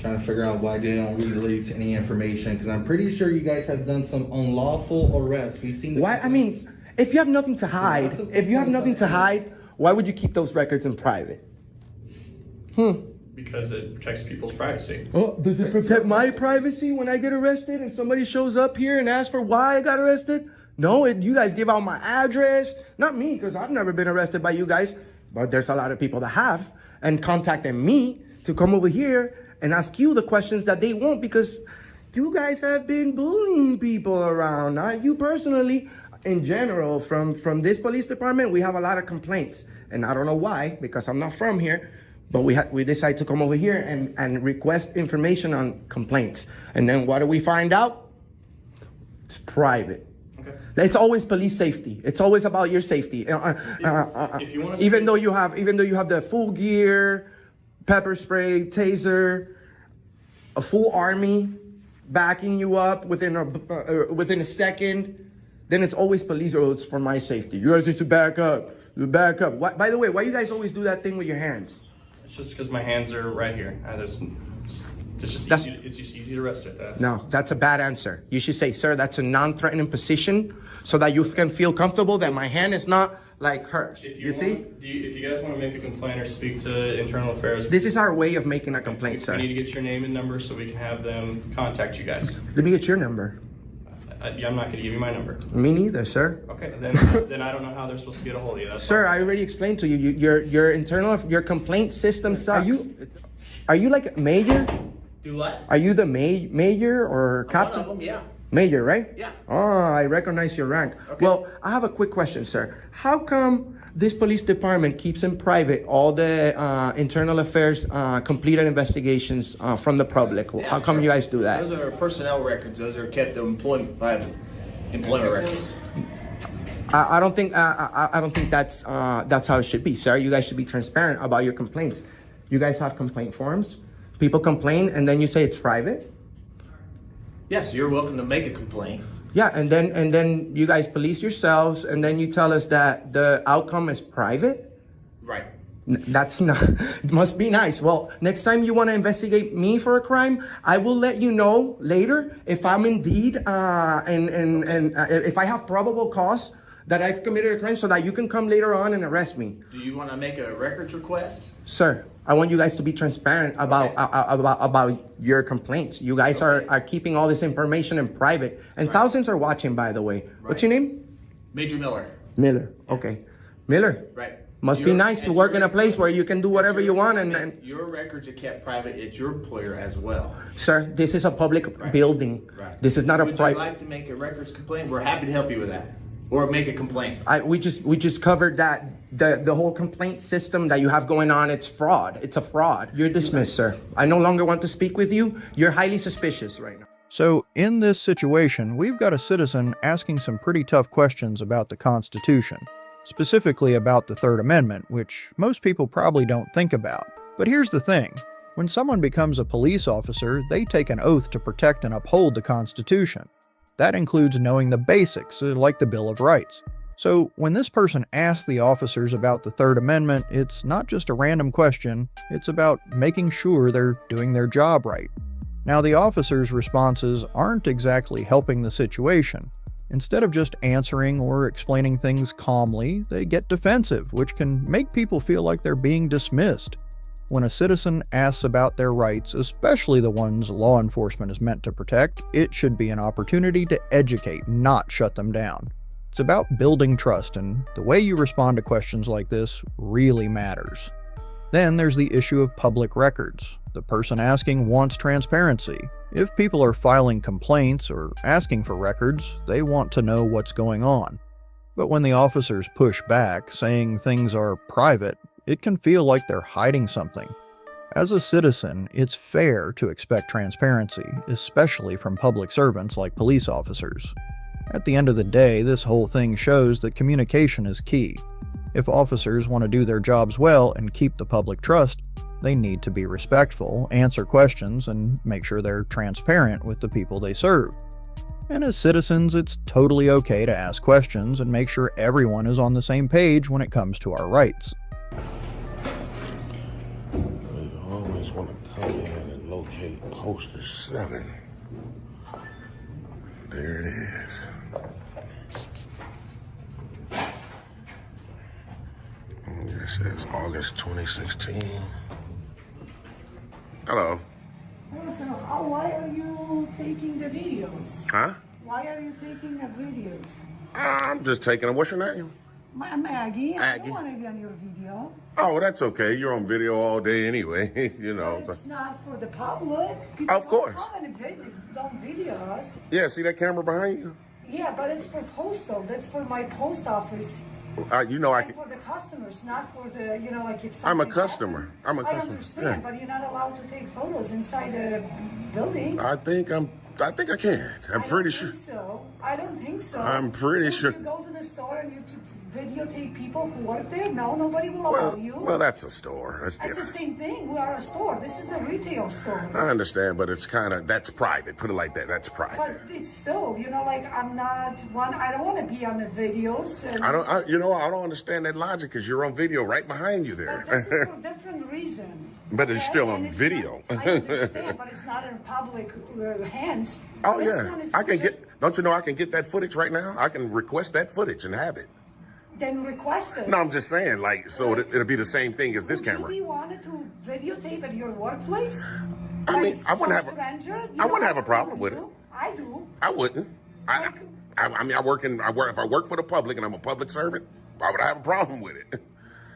Trying to figure out why they don't release any information, because I'm pretty sure you guys have done some unlawful arrests. We've seen. Why? I mean, if you have nothing to hide, why would you keep those records in private? Because it protects people's privacy. Oh, does it protect my privacy when I get arrested and somebody shows up here and asks for why I got arrested? No, you guys give out my address. Not me, because I've never been arrested by you guys. But there's a lot of people that have, and contacted me to come over here and ask you the questions that they want, because you guys have been bullying people around. Not you personally. In general, from this police department, we have a lot of complaints. And I don't know why, because I'm not from here. But we decided to come over here and request information on complaints. And then what do we find out? It's private. Okay. It's always police safety. It's always about your safety. If you want to even though you have the full gear, pepper spray, taser, a full army backing you up within a second, then it's always police rules for my safety. You guys need to back up. You back up. By the way, why you guys always do that thing with your hands? It's just because my hands are right here. It's just easy to rest at that. No, that's a bad answer. You should say, sir, that's a non-threatening position so that you can feel comfortable that my hand is not like hers. You see? If you guys want to make a complaint or speak to internal affairs, This is our way of making a complaint, sir. we need to get your name and number so we can have them contact you guys. Let me get your number. I'm not going to give you my number. Me neither, sir. Okay, then I don't know how they're supposed to get a hold of you. That's Sir, I already explained to you. Your complaint system sucks. Are you like major? Do what? Are you the major or captain? One of them, yeah. Major, right? Yeah. Oh, I recognize your rank. Okay. Well, I have a quick question, sir. How come this police department keeps in private all the internal affairs completed investigations from the public? Yeah, How come you guys do that? Those are personnel records. Those are kept by employment records. I don't think that's how it should be, sir. You guys should be transparent about your complaints. You guys have complaint forms. People complain, and then you say it's private. Yes, you're welcome to make a complaint. Yeah, and then you guys police yourselves, and then you tell us that the outcome is private. Right. That's not. Must be nice. Well, next time you want to investigate me for a crime, I will let you know later if I'm indeed if I have probable cause that I've committed a crime, so that you can come later on and arrest me. Do you want to make a records request? Sir, I want you guys to be transparent about your complaints. You guys are keeping all this information in private, and thousands are watching, by the way. What's your name? Major Miller. Miller. Okay. Miller. Right. Must be nice to work in a place where you can do whatever you want, and your records are kept private at your employer as well. Sir, this is a public building. Right. This is not a Would private. you like to make a records complaint? We're happy to help you with that. Or make a complaint. We just covered that the whole complaint system that you have going on. It's fraud. It's a fraud. You're dismissed, sir. I no longer want to speak with you. You're highly suspicious right now. So in this situation, we've got a citizen asking some pretty tough questions about the Constitution, specifically about the Third Amendment, which most people probably don't think about. But here's the thing. When someone becomes a police officer, they take an oath to protect and uphold the Constitution. That includes knowing the basics, like the Bill of Rights. So when this person asks the officers about the Third Amendment, it's not just a random question, it's about making sure they're doing their job right. Now, the officers' responses aren't exactly helping the situation. Instead of just answering or explaining things calmly, they get defensive, which can make people feel like they're being dismissed. When a citizen asks about their rights, especially the ones law enforcement is meant to protect, it should be an opportunity to educate, not shut them down. It's about building trust, and the way you respond to questions like this really matters. Then there's the issue of public records. The person asking wants transparency. If people are filing complaints or asking for records, they want to know what's going on. But when the officers push back, saying things are private, it can feel like they're hiding something. As a citizen, it's fair to expect transparency, especially from public servants like police officers. At the end of the day, this whole thing shows that communication is key. If officers want to do their jobs well and keep the public trust, they need to be respectful, answer questions, and make sure they're transparent with the people they serve. And as citizens, it's totally okay to ask questions and make sure everyone is on the same page when it comes to our rights. You always want to come in and locate poster 7. There it is. It says August 2016. Hello. So why are you taking the videos? Huh? Why are you taking the videos? I'm just taking them. What's your name? I'm Maggie. I Aggie. don't want to be on your video. Oh, well, that's okay. You're on video all day anyway, you know. But it's not for the public. People Of course. Don't video us. Yeah, see that camera behind you? Yeah, but it's for postal. That's for my post office. You know I And can. for the customers, not for the, like if I'm a something customer. happens. I'm a I customer. understand, but you're not allowed to take photos inside the building. I think I'm I think I can. I'm pretty sure. So I don't think so. I'm pretty sure. You go to the store and you videotape people who work there. No, nobody will allow you. Well, that's a store. That's It's different. the same thing. We are a store. This is a retail store. I understand, but it's kind of, that's private. Put it like that. That's private. But it's still, you know, like I'm not one. I don't want to be on the videos. And I don't understand that logic because you're on video right behind you there. But this is for a different reason. But it's still on And it's video. not- I understand, but it's not in public hands. Oh This yeah, one is I can just- get. Don't you know I can get that footage right now? I can request that footage and have it. Then request it. No, I'm just saying, like, so it'll be the same thing as this camera. If you wanted to videotape at your workplace, I mean, I wouldn't have a, stranger, I wouldn't have a problem with it. I do. I wouldn't. I mean, if I work for the public and I'm a public servant, why would I have a problem with it?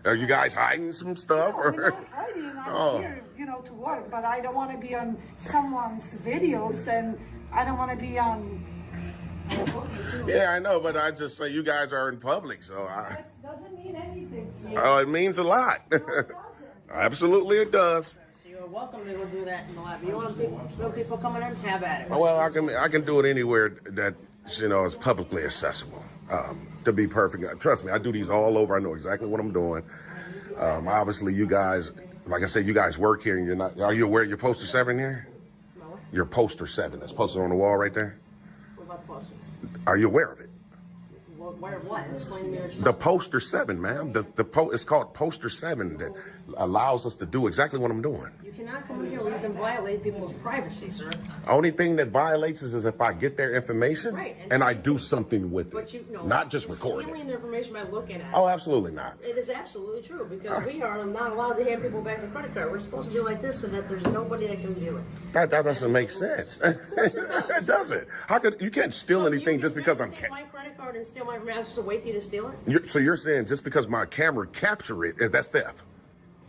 Are you guys hiding some stuff? No, we're not hiding. I'm here, you know, to work, but I don't want to be on someone's videos, and I don't want to be on. Yeah, I know, but I just say you guys are in public, so That doesn't mean anything. So. oh, it means a lot. Absolutely, it does. So you're welcome to go do that in the lobby. You want people coming in, have at it. Well, I can do it anywhere that is publicly accessible. To be perfect, trust me, I do these all over. I know exactly what I'm doing. Obviously, you guys, like I said, you guys work here, and you're not. Are you aware of your poster 7 here? No. Your poster 7 that's posted on the wall right there. What about the poster? Are you aware of it? Where what? Explain to me what you're The poster 7, ma'am. It's called poster 7 that allows us to do exactly what I'm doing. You cannot come in here where you can violate people's privacy, sir. Only thing that violates is if I get their information Right, and I do something with But it, you know, not just record it. stealing the information by looking at it. Oh, absolutely not. It is absolutely true because we are not allowed to hand people back a credit card. We're supposed to do like this so that there's nobody that can do it. That doesn't make sense. It doesn't. How could you can't steal anything just because I'm take my credit card and steal my information just to wait till you to steal it? So you're saying just because my camera capture it, that's theft?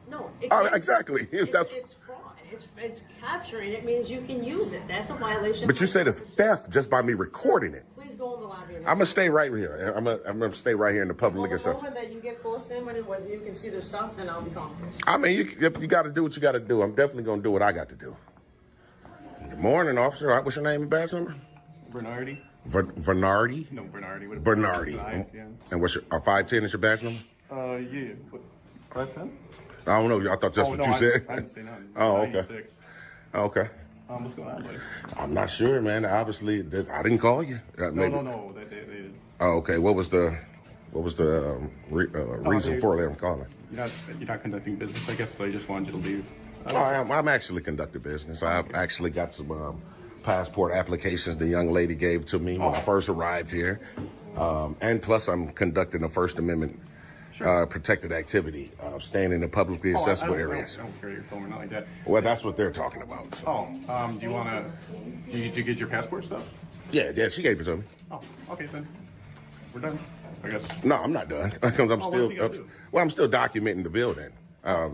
No. Exactly. It's fraud. It's capturing. It means you can use it. That's a violation. But you said it's theft just by me recording it. Please go in the lobby. I'm gonna stay right here. I'm gonna stay right here in the public The accessible. moment that you get close to anybody, whether you can see their stuff, then I'll be calling police. I mean, you got to do what you got to do. I'm definitely gonna do what I got to do. Good morning, officer. All right, what's your name and badge number? Bernardi. Bernardi? No, Bernardi. What Bernardi. yeah. And what's your 510 is your badge number? Yeah. What? 510? I don't know. I thought that's what you said. I didn't say nothing. Oh, okay. 96. Okay. What's going on, buddy? I'm not sure, man. Obviously, I didn't call you. Maybe. No. They did. Oh, okay. What was the reason for them calling? You're not conducting business. I guess they just wanted you to leave. I'm actually conducting business. I've actually got some passport applications the young lady gave to me when I first arrived here, and plus I'm conducting a First Amendment protected activity, staying in the publicly accessible areas. I don't care your phone or nothing like that. Well, that's what they're talking about. So. Do you want to? Did you get your passport stuff? Yeah, she gave it to me. Oh, okay then. We're done, I guess. No, I'm not done because I'm still. I'm still documenting the building.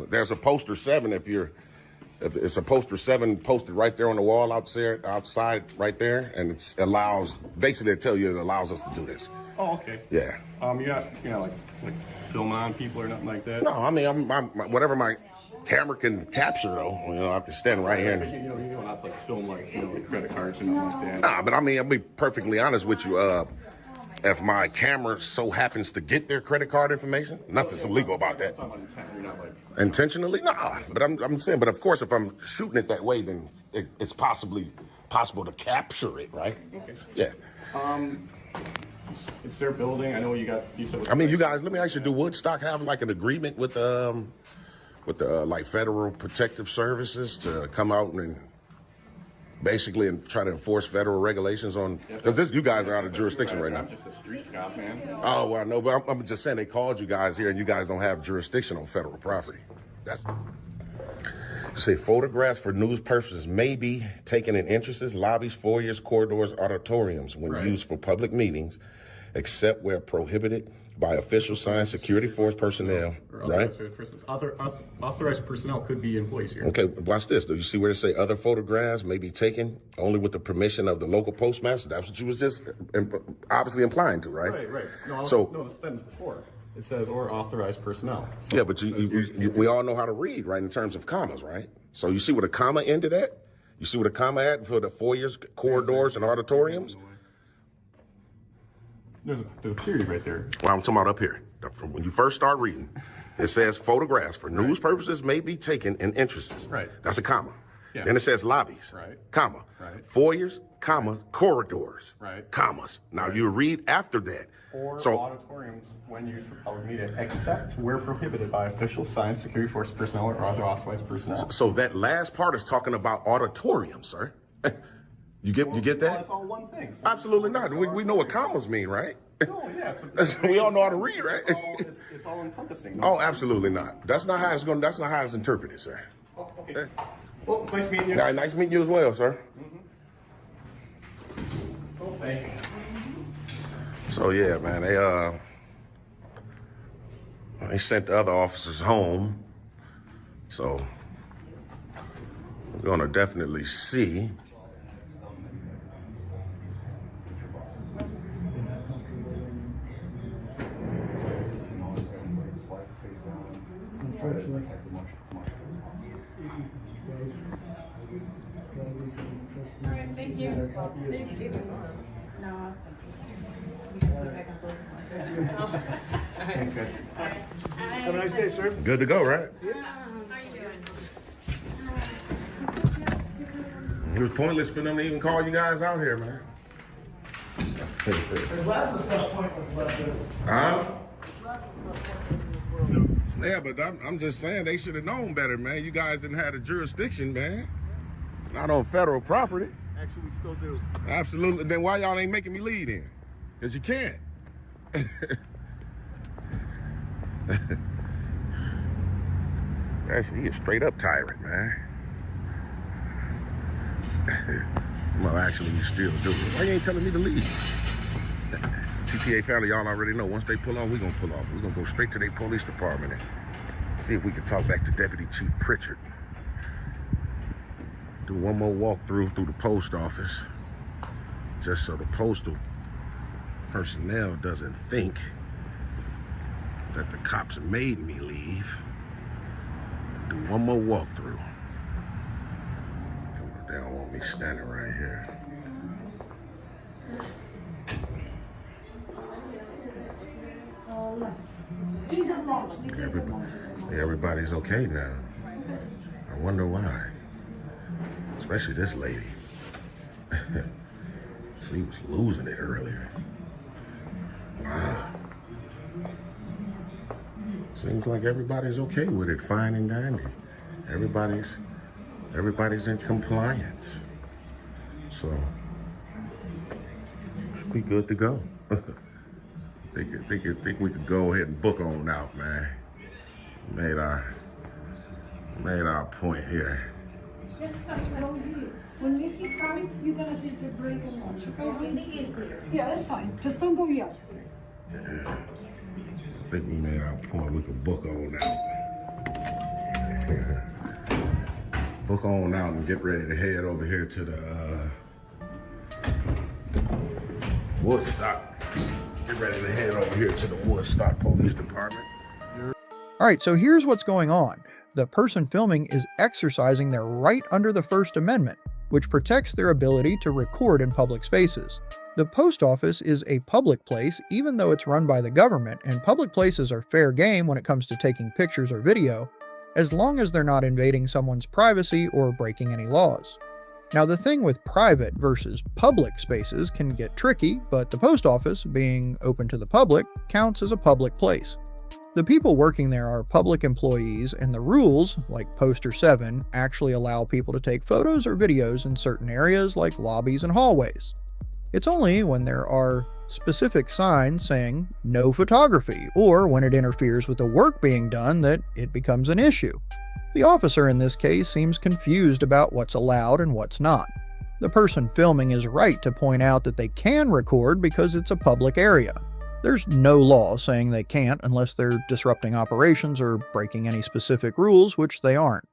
There's a poster 7 if it's a poster 7 posted right there on the wall outside right there, and it allows basically it allows us to do this. Oh, okay. Yeah. You're not like filming on people or nothing like that. No, I mean whatever my camera can capture though. I have to stand right here. You don't have to like film like credit cards and nothing like that. Nah, but I mean I'll be perfectly honest with you. If my camera so happens to get their creded card information, nothing's illegal about that. You're not like Intentionally, nah. But I'm saying, but of course, if I'm shooting it that way, then it's possible to capture it, right? Okay. Yeah. It's their building. I know you said. I mean, you guys. Let me ask you: do Woodstock have like an agreement with the like Federal Protective Services to come out and basically try to enforce federal regulations on? Because you guys are out of jurisdiction right now. I'm just a street cop, man. Oh well, no, but I'm just saying they called you guys here, and you guys don't have jurisdiction on federal property. That's. Say photographs for news purposes may be taken in entrances, lobbies, foyers, corridors, auditoriums when used for public meetings, except where prohibited by official signed security force personnel. Right? Authorized personnel could be employees here. Okay, watch this. Do you see where it say other photographs may be taken only with the permission of the local postmaster? That's what you was just obviously implying to, right? Right. No, the sentence before. It says, or authorized personnel. So yeah, but we all know how to read, right, in terms of commas, right? So you see where the comma ended at? You see what a comma at for the foyers, corridors, and auditoriums? There's a period right there. Well, I'm talking about up here. When you first start reading, it says photographs for news purposes may be taken in entrances. Right. That's a comma. Yeah. Then it says lobbies. Right. Comma. Right. Foyers, comma, corridors. Right. Commas. Now you read after that. Or So auditoriums when used for public media, except where prohibited by official signed security force personnel or other authorized personnel. So that last part is talking about auditorium, sir. You get that? That's all one thing. Absolutely not. We know what commas mean, right? No, yeah. We all know how to read, right? It's all encompassing. Oh, absolutely not. That's not how it's going. That's not how it's interpreted, sir. Oh, okay. Well, nice meeting you. All right, nice meeting you as well, sir. Oh, thank you. So yeah, man, they sent the other officers home. So we're gonna definitely see. All right, thank you. Thank you. No, Thanks, guys. Have a nice day, sir. Good to go, right? It was pointless for them to even call you guys out here, man. Huh? Yeah, but I'm just saying they should have known better, man. You guys didn't have a jurisdiction, man. Not on federal property. Actually, we still do. Absolutely. Then why y'all ain't making me lead in? Because you can't. Actually, he is straight up tyrant, man. Well, actually, you still do it. Why you ain't telling me to leave? TTA family, y'all already know. Once they pull off, we're going to pull off. We're going to go straight to their police department and see if we can talk back to Deputy Chief Pritchard. Do one more walkthrough through the post office, just so the postal personnel doesn't think that the cops made me leave. Do one more walkthrough. They don't want me standing right here. Everybody's okay now. I wonder why. Especially this lady. She was losing it earlier. Wow. Seems like everybody's okay with it, fine and dandy. Everybody's in compliance. So, we good to go. think we could go ahead and book on out, man. Made our point here. Yes, Rosie. When Nikki comes, you're gonna take a break and lunch, okay? Nikki's here. Yeah, that's fine. Just don't go yet. Yeah. I think we made our point. We could book on out. Book on out and get ready to head over here to the Woodstock. Get ready to head over here to the Woodstock Police Department. All right, so here's what's going on. The person filming is exercising their right under the First Amendment, which protects their ability to record in public spaces. The post office is a public place even though it's run by the government, and public places are fair game when it comes to taking pictures or video, as long as they're not invading someone's privacy or breaking any laws. Now, the thing with private versus public spaces can get tricky, but the post office, being open to the public, counts as a public place. The people working there are public employees, and the rules, like Poster 7, actually allow people to take photos or videos in certain areas like lobbies and hallways. It's only when there are specific signs saying no photography, or when it interferes with the work being done, that it becomes an issue. The officer in this case seems confused about what's allowed and what's not. The person filming is right to point out that they can record because it's a public area. There's no law saying they can't unless they're disrupting operations or breaking any specific rules, which they aren't.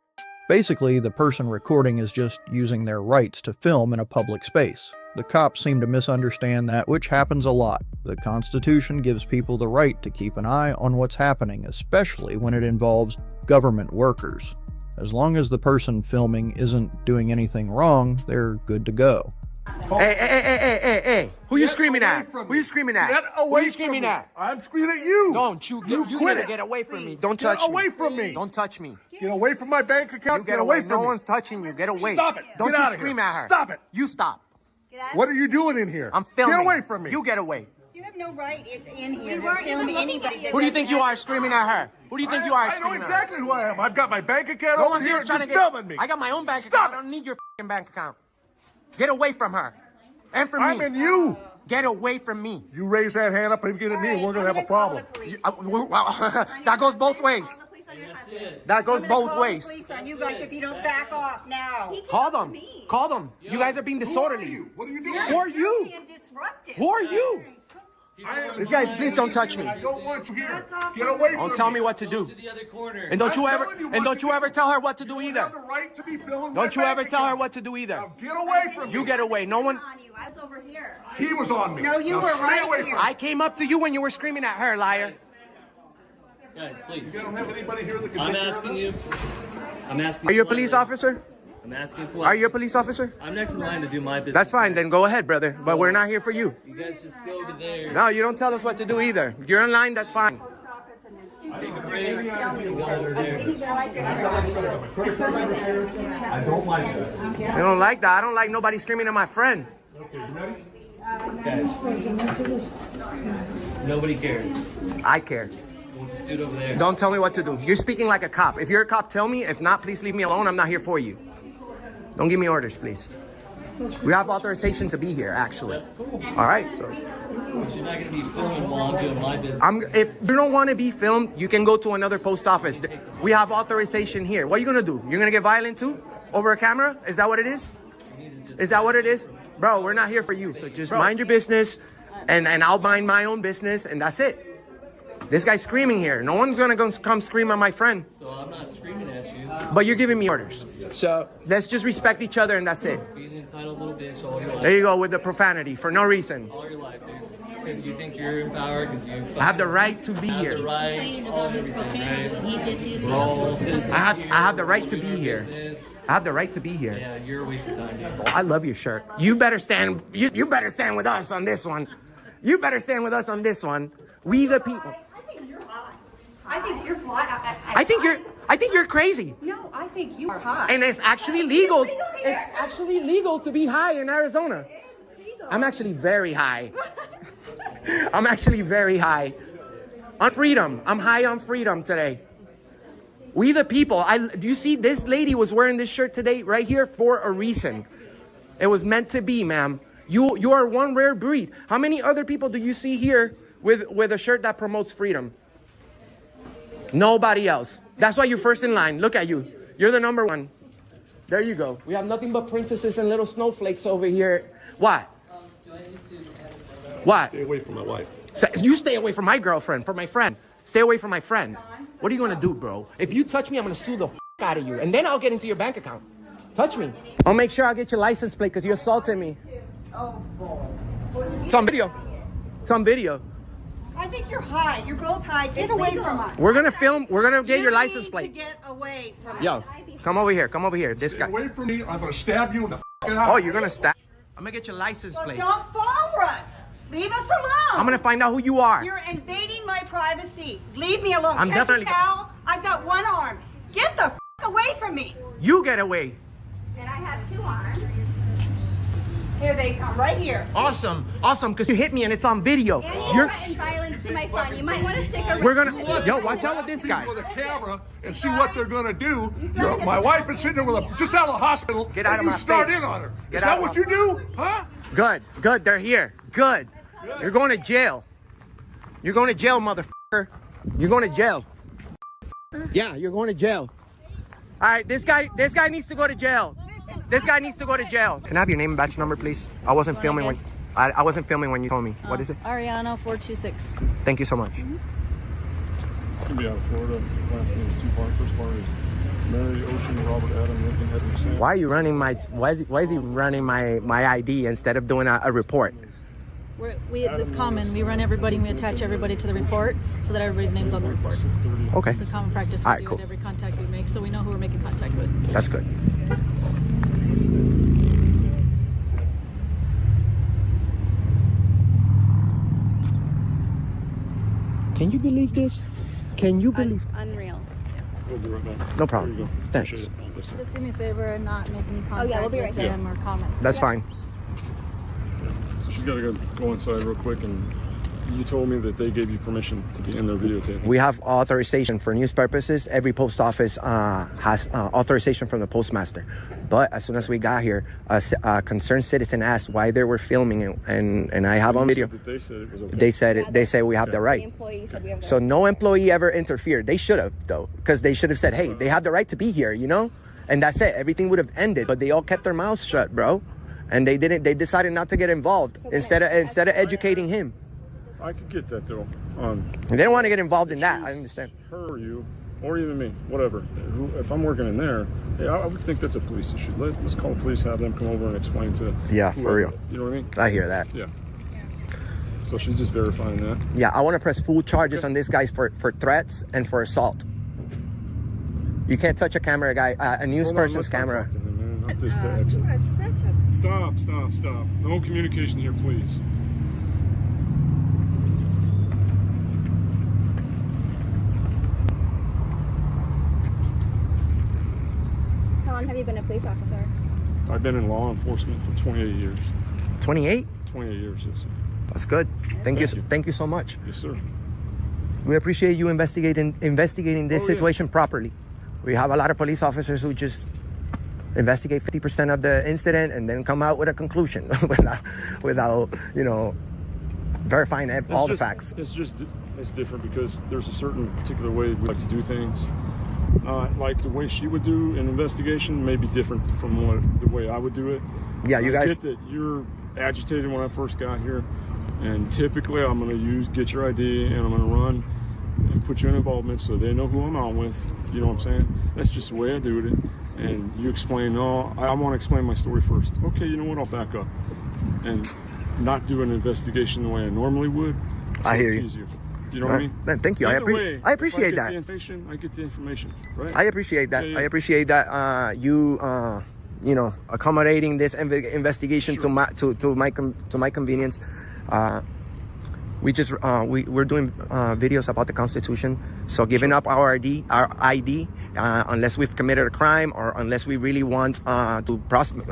Basically, the person recording is just using their rights to film in a public space. The cops seem to misunderstand that, which happens a lot. The Constitution gives people the right to keep an eye on what's happening, especially when it involves government workers. As long as the person filming isn't doing anything wrong, they're good to go. Hey. Who you screaming at? Who you screaming at? Get away Who you screaming from me. at? I'm screaming at you. Don't you quit it. get away from me. Don't touch me. Get away from me. Don't touch me. Get away from my bank account. You get away from me. No one's touching you. Get away. Stop it. Don't Get you out of scream here. at her. Stop it. You stop. What are you doing in here? I'm filming. Get away from me. You get away. You have no right in here to film anybody. Who do you think you are screaming at her? Who do you think you are I know screaming at her? exactly who I am. I've got my bank account No over one's here. here trying to You're get filming me. I got my own bank Stop account. I don't need your f***ing bank account. Get away from her. And from me. I'm in you. Get away from me. You raise that hand up and get at me, and we're going to have a problem. That goes both ways. That goes both ways. Police on you guys if you don't back off now. Call them. Call them. You guys are being disorderly. What are you doing? Who are you? Who are you? These guys, please don't touch me. I don't want you here. Get away from me. Don't tell me what to do. And don't you ever tell her what to do either. Don't you ever tell her what to do either. Get away from me. You get away. No one. I was over here. He was on me. No, you Now were stay right away here. from me. I came up to you when you were screaming at her, liar. Guys, please. You don't have anybody here that can I'm take care of asking this? you. I'm asking Are you a politely. police officer? I'm asking Are politely. you a police officer? I'm next in line to do my business. That's fine. Then go ahead, brother. But we're not here for you. You guys just go over there. No, you don't tell us what to do either. You're in line. That's fine. Take a break. You go over there. I don't like that. I don't like that. I don't like nobody screaming at my friend. Okay, you ready? Guys. Nobody cares. I care. We'll just do it over there. Don't tell me what to do. You're speaking like a cop. If you're a cop, tell me. If not, please leave me alone. I'm not here for you. Don't give me orders, please. We have authorization to be here, actually. That's cool. All right. So But you're not going to be filming while I'm doing my business. if you don't want to be filmed, you can go to another post office. We have authorization here. What are you gonna do? You're gonna get violent too over a camera? Is that what it is? Is that what it is? Bro, we're not here for you. So just mind your business, and I'll mind my own business, and that's it. This guy's screaming here. No one's gonna come scream at my friend. So I'm not screaming at you. But you're giving me orders. So let's just respect each other, and that's it. Being an entitled little bitch all your life. There you go with the profanity for no reason. All your life, dude. Because you think you're in power, because you I have the right to be have here. the right, all everything, right? We're all citizens I here. have the right to be here. Business. I have the right to be here. Yeah, you're a waste of time, dude. I love your shirt. You better stand. You better stand with us on this one. You better stand with us on this one. We the people. I think you're hot. I think you're fly. I think you're crazy. No, I think you are hot. And it's actually legal. It's legal here. It's actually legal to be high in Arizona. I'm actually very high. I'm actually very high. On freedom. I'm high on freedom today. We the people. Do you see this lady was wearing this shirt today right here for a reason. It was meant to be, ma'am. You are one rare breed. How many other people do you see here with a shirt that promotes freedom? Nobody else. That's why you're first in line. Look at you. You're the number one. There you go. We have nothing but princesses and little snowflakes over here. What? What? Stay away from my wife. You stay away from my girlfriend, from my friend. Stay away from my friend. What are you going to do, bro? If you touch me, I'm going to sue the out of you. And then I'll get into your bank account. Touch me. I'll make sure I'll get your license plate because you assaulted me. Oh, boy. It's on video. It's on video. I think you're high. You're both high. Get away from us. We're going to film. We're going to get your license To plate. get away from Yo, us. come over here. Come over here. This Stay guy. away from me. I'm going to stab you in the eye. Oh, you're going to stab. I'm going to get your license But plate. don't follow us. Leave us alone. I'm going to find out who you are. You're invading my privacy. Leave me alone. I'm Can't definitely- you tell? I've got one arm. Get the away from me. You get away. And I have two arms. Here they come, right here. Awesome. Awesome, because you hit me and it's on video. And you threaten violence to my friend. You might want to stick around. We're gonna. Yo, watch out with this guy. With a camera and see what they're going to do. My wife is sitting there with just out of the hospital. Get out of and my you start face. in on her. Get Is out that of what my- you do? Huh? Good. Good. They're here. Good. You're going to jail. You're going to jail, motherfucker. You're going to jail. Yeah, you're going to jail. All right, this guy needs to go to jail. This guy needs to go to jail. Can I have your name and badge number, please? I wasn't filming when I wasn't filming when you told me. What is it? Ariana 426. Thank you so much. It's gonna be out of Florida. Last name is two part. First part is Mary, Ocean, Robert, Adam, Lincoln, Edward, Sam. Why are you running my? Why is he running my ID instead of doing a report? It's common. We run everybody and we attach everybody to the report so that everybody's name's on the report. Okay. It's a common practice we do at every contact we make, so we know who we're making contact with. That's good. Can you believe this? Can you believe? Unreal. We'll be right back. No problem. Thanks. Just do me a favor and not make any contact yeah, we'll be right with them or comments. That's fine. So she's got to go inside real quick, and you told me that they gave you permission to be in their videotaping. We have authorization for news purposes. Every post office has authorization from the postmaster. But as soon as we got here, a concerned citizen asked why they were filming it, and I have on video. They said it was okay. They said we have the right. So no employee ever interfered. They should have, though, because they should have said, hey, they have the right to be here, you know? And that's it. Everything would have ended. But they all kept their mouths shut, bro. And they didn't. They decided not to get involved instead of educating him. I could get that though. They don't want to get involved in that. I understand. Her or you, or even me, whatever. If I'm working in there, yeah, I would think that's a police issue. Let's call the police, have them come over and explain to. Yeah, whoever. for real. You know what I mean? I hear that. Yeah. So she's just verifying that. Yeah, I want to press full charges on this guy for threats and for assault. You can't touch a camera guy, a news person's camera. Not this to exit. Stop. No communication here, please. How long have you been a police officer? I've been in law enforcement for 28 years. 28? 28 years, yes, sir. That's good. Thank you. Thank you so much. Yes, sir. We appreciate you investigating this situation properly. We have a lot of police officers who just investigate 50% of the incident and then come out with a conclusion without you know, verifying all the facts. It's different because there's a certain particular way we like to do things. Like the way she would do an investigation may be different from the way I would do it. Yeah, you guys. I get that you're agitated when I first got here, and typically I'm going to get your ID and I'm going to run and put you in involvement so they know who I'm on with. You know what I'm saying? That's just the way I do it. And you explain, no, I want to explain my story first. Okay, you know what? I'll back up and not do an investigation the way I normally would. I hear you. Easier. You know what I mean? Thank you. I appreciate that. I get the information, right? I appreciate that. Yeah. I appreciate that you know, accommodating this investigation to my convenience. We're doing videos about the Constitution. So giving up our ID, unless we've committed a crime or unless we really want to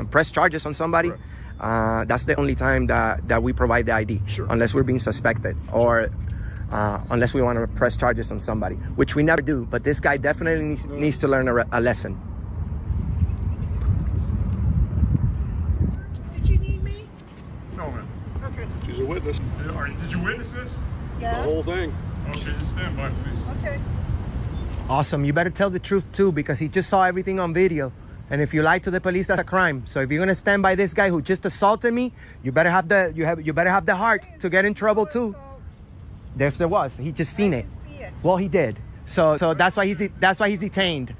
press charges on somebody, that's the only time that we provide the ID. Sure. Unless we're being suspected or unless we want to press charges on somebody, which we never do. But this guy definitely needs to learn a lesson. Did you need me? No, man. Okay. She's a witness. Did you witness this? Yeah. The whole thing? Okay, just stand by, please. Okay. Awesome. You better tell the truth too, because he just saw everything on video. And if you lie to the police, that's a crime. So if you're gonna stand by this guy who just assaulted me, you better have the heart to get in trouble too. There was. He just seen it. Well, he did. So that's why he's detained.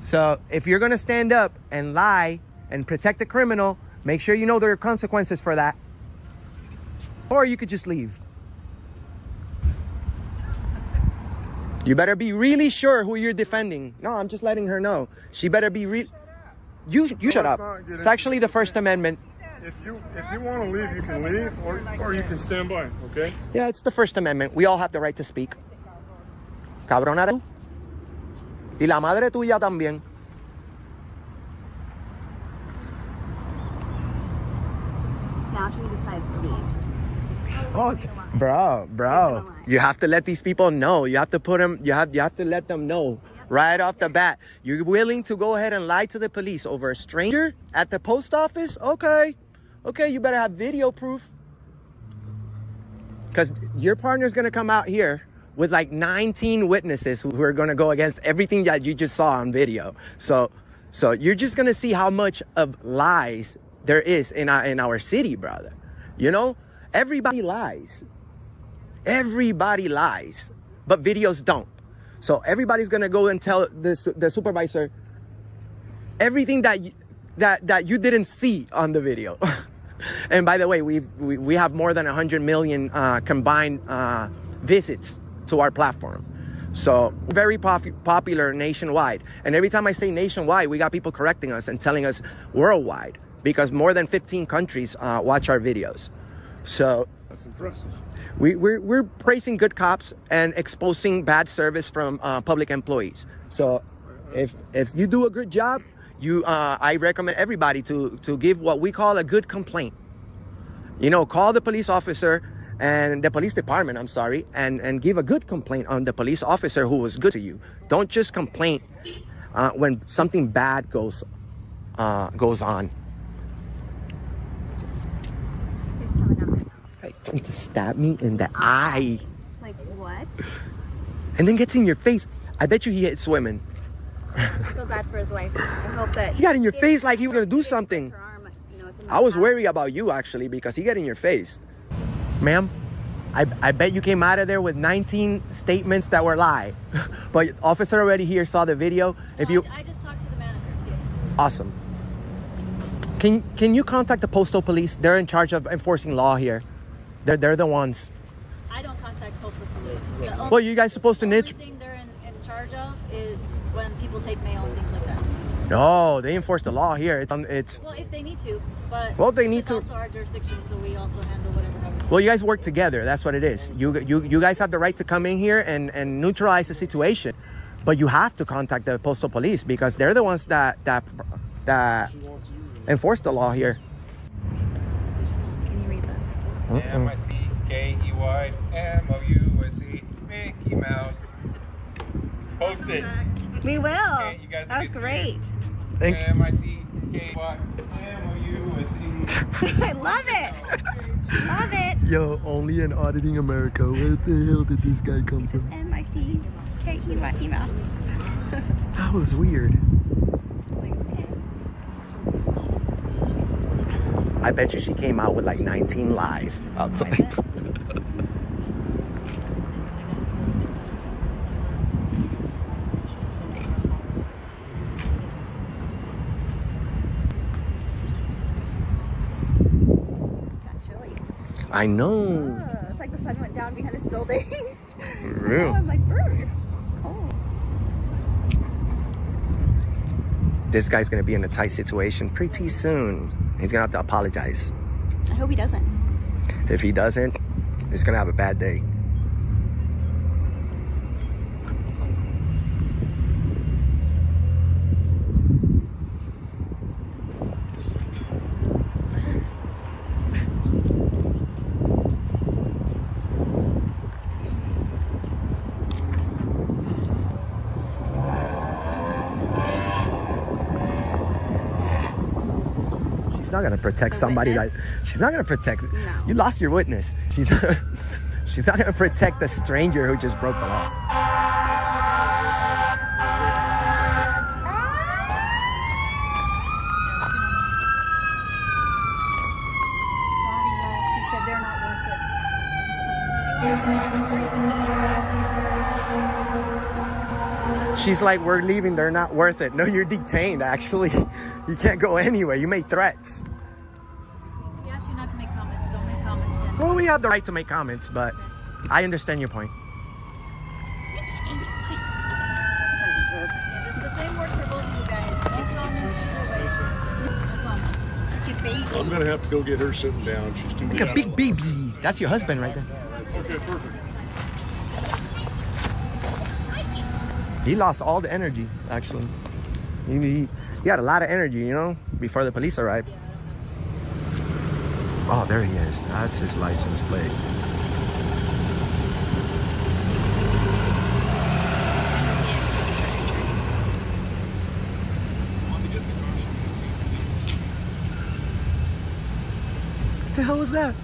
So if you're gonna stand up and lie and protect the criminal, make sure you know there are consequences for that. Or you could just leave. You better be really sure who you're defending. No, I'm just letting her know. She better be You shut up. It's actually the First Amendment. If you want to leave, you can leave, or you can stand by, okay? Yeah, it's the First Amendment. We all have the right to speak. Cabrona tú. Y la madre tuya también. Now she decides to leave. Oh, bro. You have to let these people know. You have to put them. You have to let them know right off the bat. You're willing to go ahead and lie to the police over a stranger at the post office? Okay, you better have video proof. Because your partner's gonna come out here with like 19 witnesses who are gonna go against everything that you just saw on video. So you're just gonna see how much of lies there is in our city, brother. You know, everybody lies. Everybody lies, but videos don't. So everybody's gonna go and tell the supervisor everything that you didn't see on the video. And by the way, we have more than 100 million combined visits to our platform. So very popular nationwide. And every time I say nationwide, we got people correcting us and telling us worldwide, because more than 15 countries watch our videos. So that's impressive. We're praising good cops and exposing bad service from public employees. So if you do a good job, I recommend everybody to give what we call a good complaint. You know, call the police officer and the police department, I'm sorry, and give a good complaint on the police officer who was good to you. Don't just complain when something bad goes on. Trying to stab me in the eye. Like what? And then gets in your face. I bet you he hit swimming. I feel bad for his wife. I hope that he got in your face like he was gonna do something. I was worried about you actually, because he got in your face. Ma'am, I bet you came out of there with 19 statements that were lie. But officer already here saw the video. I just talked to the manager. Awesome. Can you contact the postal police? They're in charge of enforcing law here. They're the ones. I don't contact postal police. Well, you guys supposed to niche. The only thing they're in charge of is when people take mail and things like that. No, they enforce the law here. It's well, if they need to, but they need to. It's also our jurisdiction, so we also handle whatever happens. Well, you guys work together. That's what it is. You guys have the right to come in here and neutralize the situation, but you have to contact the postal police because they're the ones that enforce the law here. Can you read those? MICKEYMOUSE Mickey Mouse. Post it. We will. You guys that was great. MICKEYMOUSE. I love it. Love it. Yo, only in Auditing America. Where the hell did this guy come from? MICKEY Mouse. That was weird. I bet you she came out with like 19 lies outside. I know. It's like the sun went down behind this building. For real. Oh, I'm like, bird. It's cold. This guy's gonna be in a tight situation pretty soon. He's gonna have to apologize. I hope he doesn't. If he doesn't, he's gonna have a bad day. She's not gonna protect somebody that she's not gonna protect. No. You lost your witness. She's not gonna protect the stranger who just broke the law. She said they're not worth it. She's like, we're leaving, they're not worth it. No, you're detained, actually. You can't go anywhere. You made threats. We asked you not to make comments. Don't make comments, Tim. Well, we have the right to make comments, but I understand your point. The same works for both of you guys. No comments, no comments. I'm gonna have to go get her sitting down. She's too Like a big baby. That's your husband right there. Okay, perfect. He lost all the energy, actually. He had a lot of energy, you know, before the police arrived. Oh, there he is. That's his license plate. What the hell was that?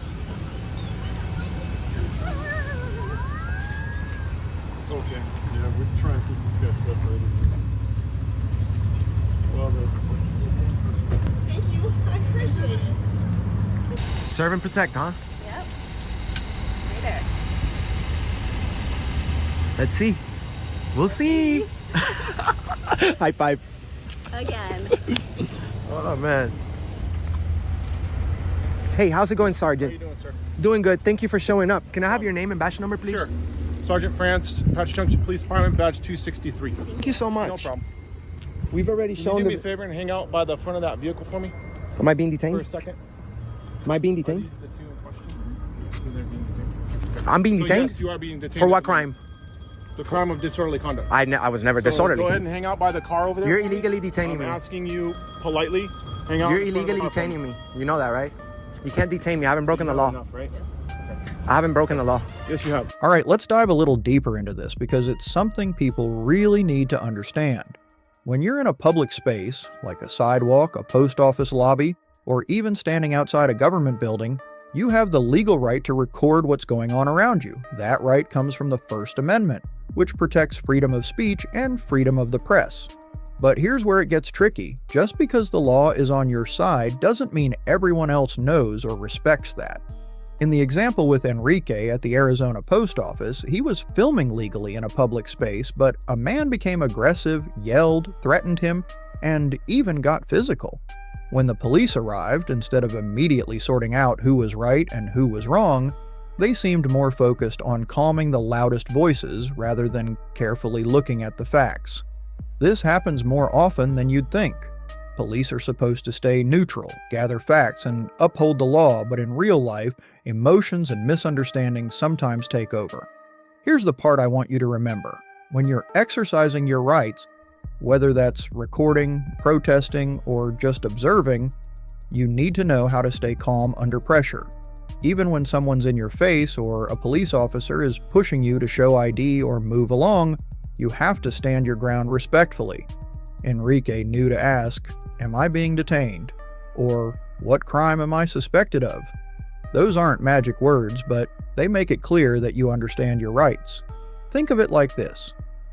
Okay, yeah, we're trying to keep these guys separated. Well, Thank you. I appreciate it. Serve and protect, huh? Yep. Right there. Let's see. We'll see. High five. Again. Oh, man. Hey, how's it going, Sergeant? How you doing, sir? Doing good. Thank you for showing up. Can I have your name and badge number, please? Sure. Sergeant France, Patch Junction Police Department, badge 263. Thank you so much. No problem. We've already Can shown you do me a favor and hang out by the front of that vehicle for me? Am I being detained? For a second. Am I being detained? I'm being So detained? yes, you are being detained. For what crime? The crime of disorderly conduct. I was never So disorderly. Go ahead and hang out by the car over there. You're for me. illegally detaining me. I'm asking you politely. Hang out. You're in front of the illegally car for me. detaining me. You know that, right? You can't detain me. I haven't broken the law. Enough, right? I haven't broken the law. Yes, you have. All right, let's dive a little deeper into this because it's something people really need to understand. When you're in a public space, like a sidewalk, a post office lobby, or even standing outside a government building, you have the legal right to record what's going on around you. That right comes from the First Amendment, which protects freedom of speech and freedom of the press. But here's where it gets tricky. Just because the law is on your side doesn't mean everyone else knows or respects that. In the example with Enrique at the Arizona post office, he was filming legally in a public space, but a man became aggressive, yelled, threatened him, and even got physical. When the police arrived, instead of immediately sorting out who was right and who was wrong, they seemed more focused on calming the loudest voices rather than carefully looking at the facts. This happens more often than you'd think. Police are supposed to stay neutral, gather facts, and uphold the law, but in real life, emotions and misunderstandings sometimes take over. Here's the part I want you to remember. When you're exercising your rights, whether that's recording, protesting, or just observing, you need to know how to stay calm under pressure. Even when someone's in your face or a police officer is pushing you to show ID or move along, you have to stand your ground respectfully. Enrique knew to ask, "Am I being detained?" Or, "What crime am I suspected of?" Those aren't magic words, but they make it clear that you understand your rights. Think of it like this.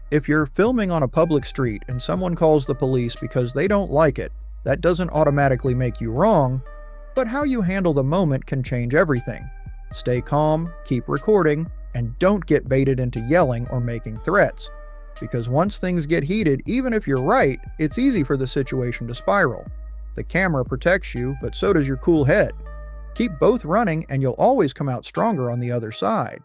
If you're filming on a public street and someone calls the police because they don't like it, that doesn't automatically make you wrong, but how you handle the moment can change everything. Stay calm, keep recording, and don't get baited into yelling or making threats. Because once things get heated, even if you're right, it's easy for the situation to spiral. The camera protects you, but so does your cool head. Keep both running and you'll always come out stronger on the other side.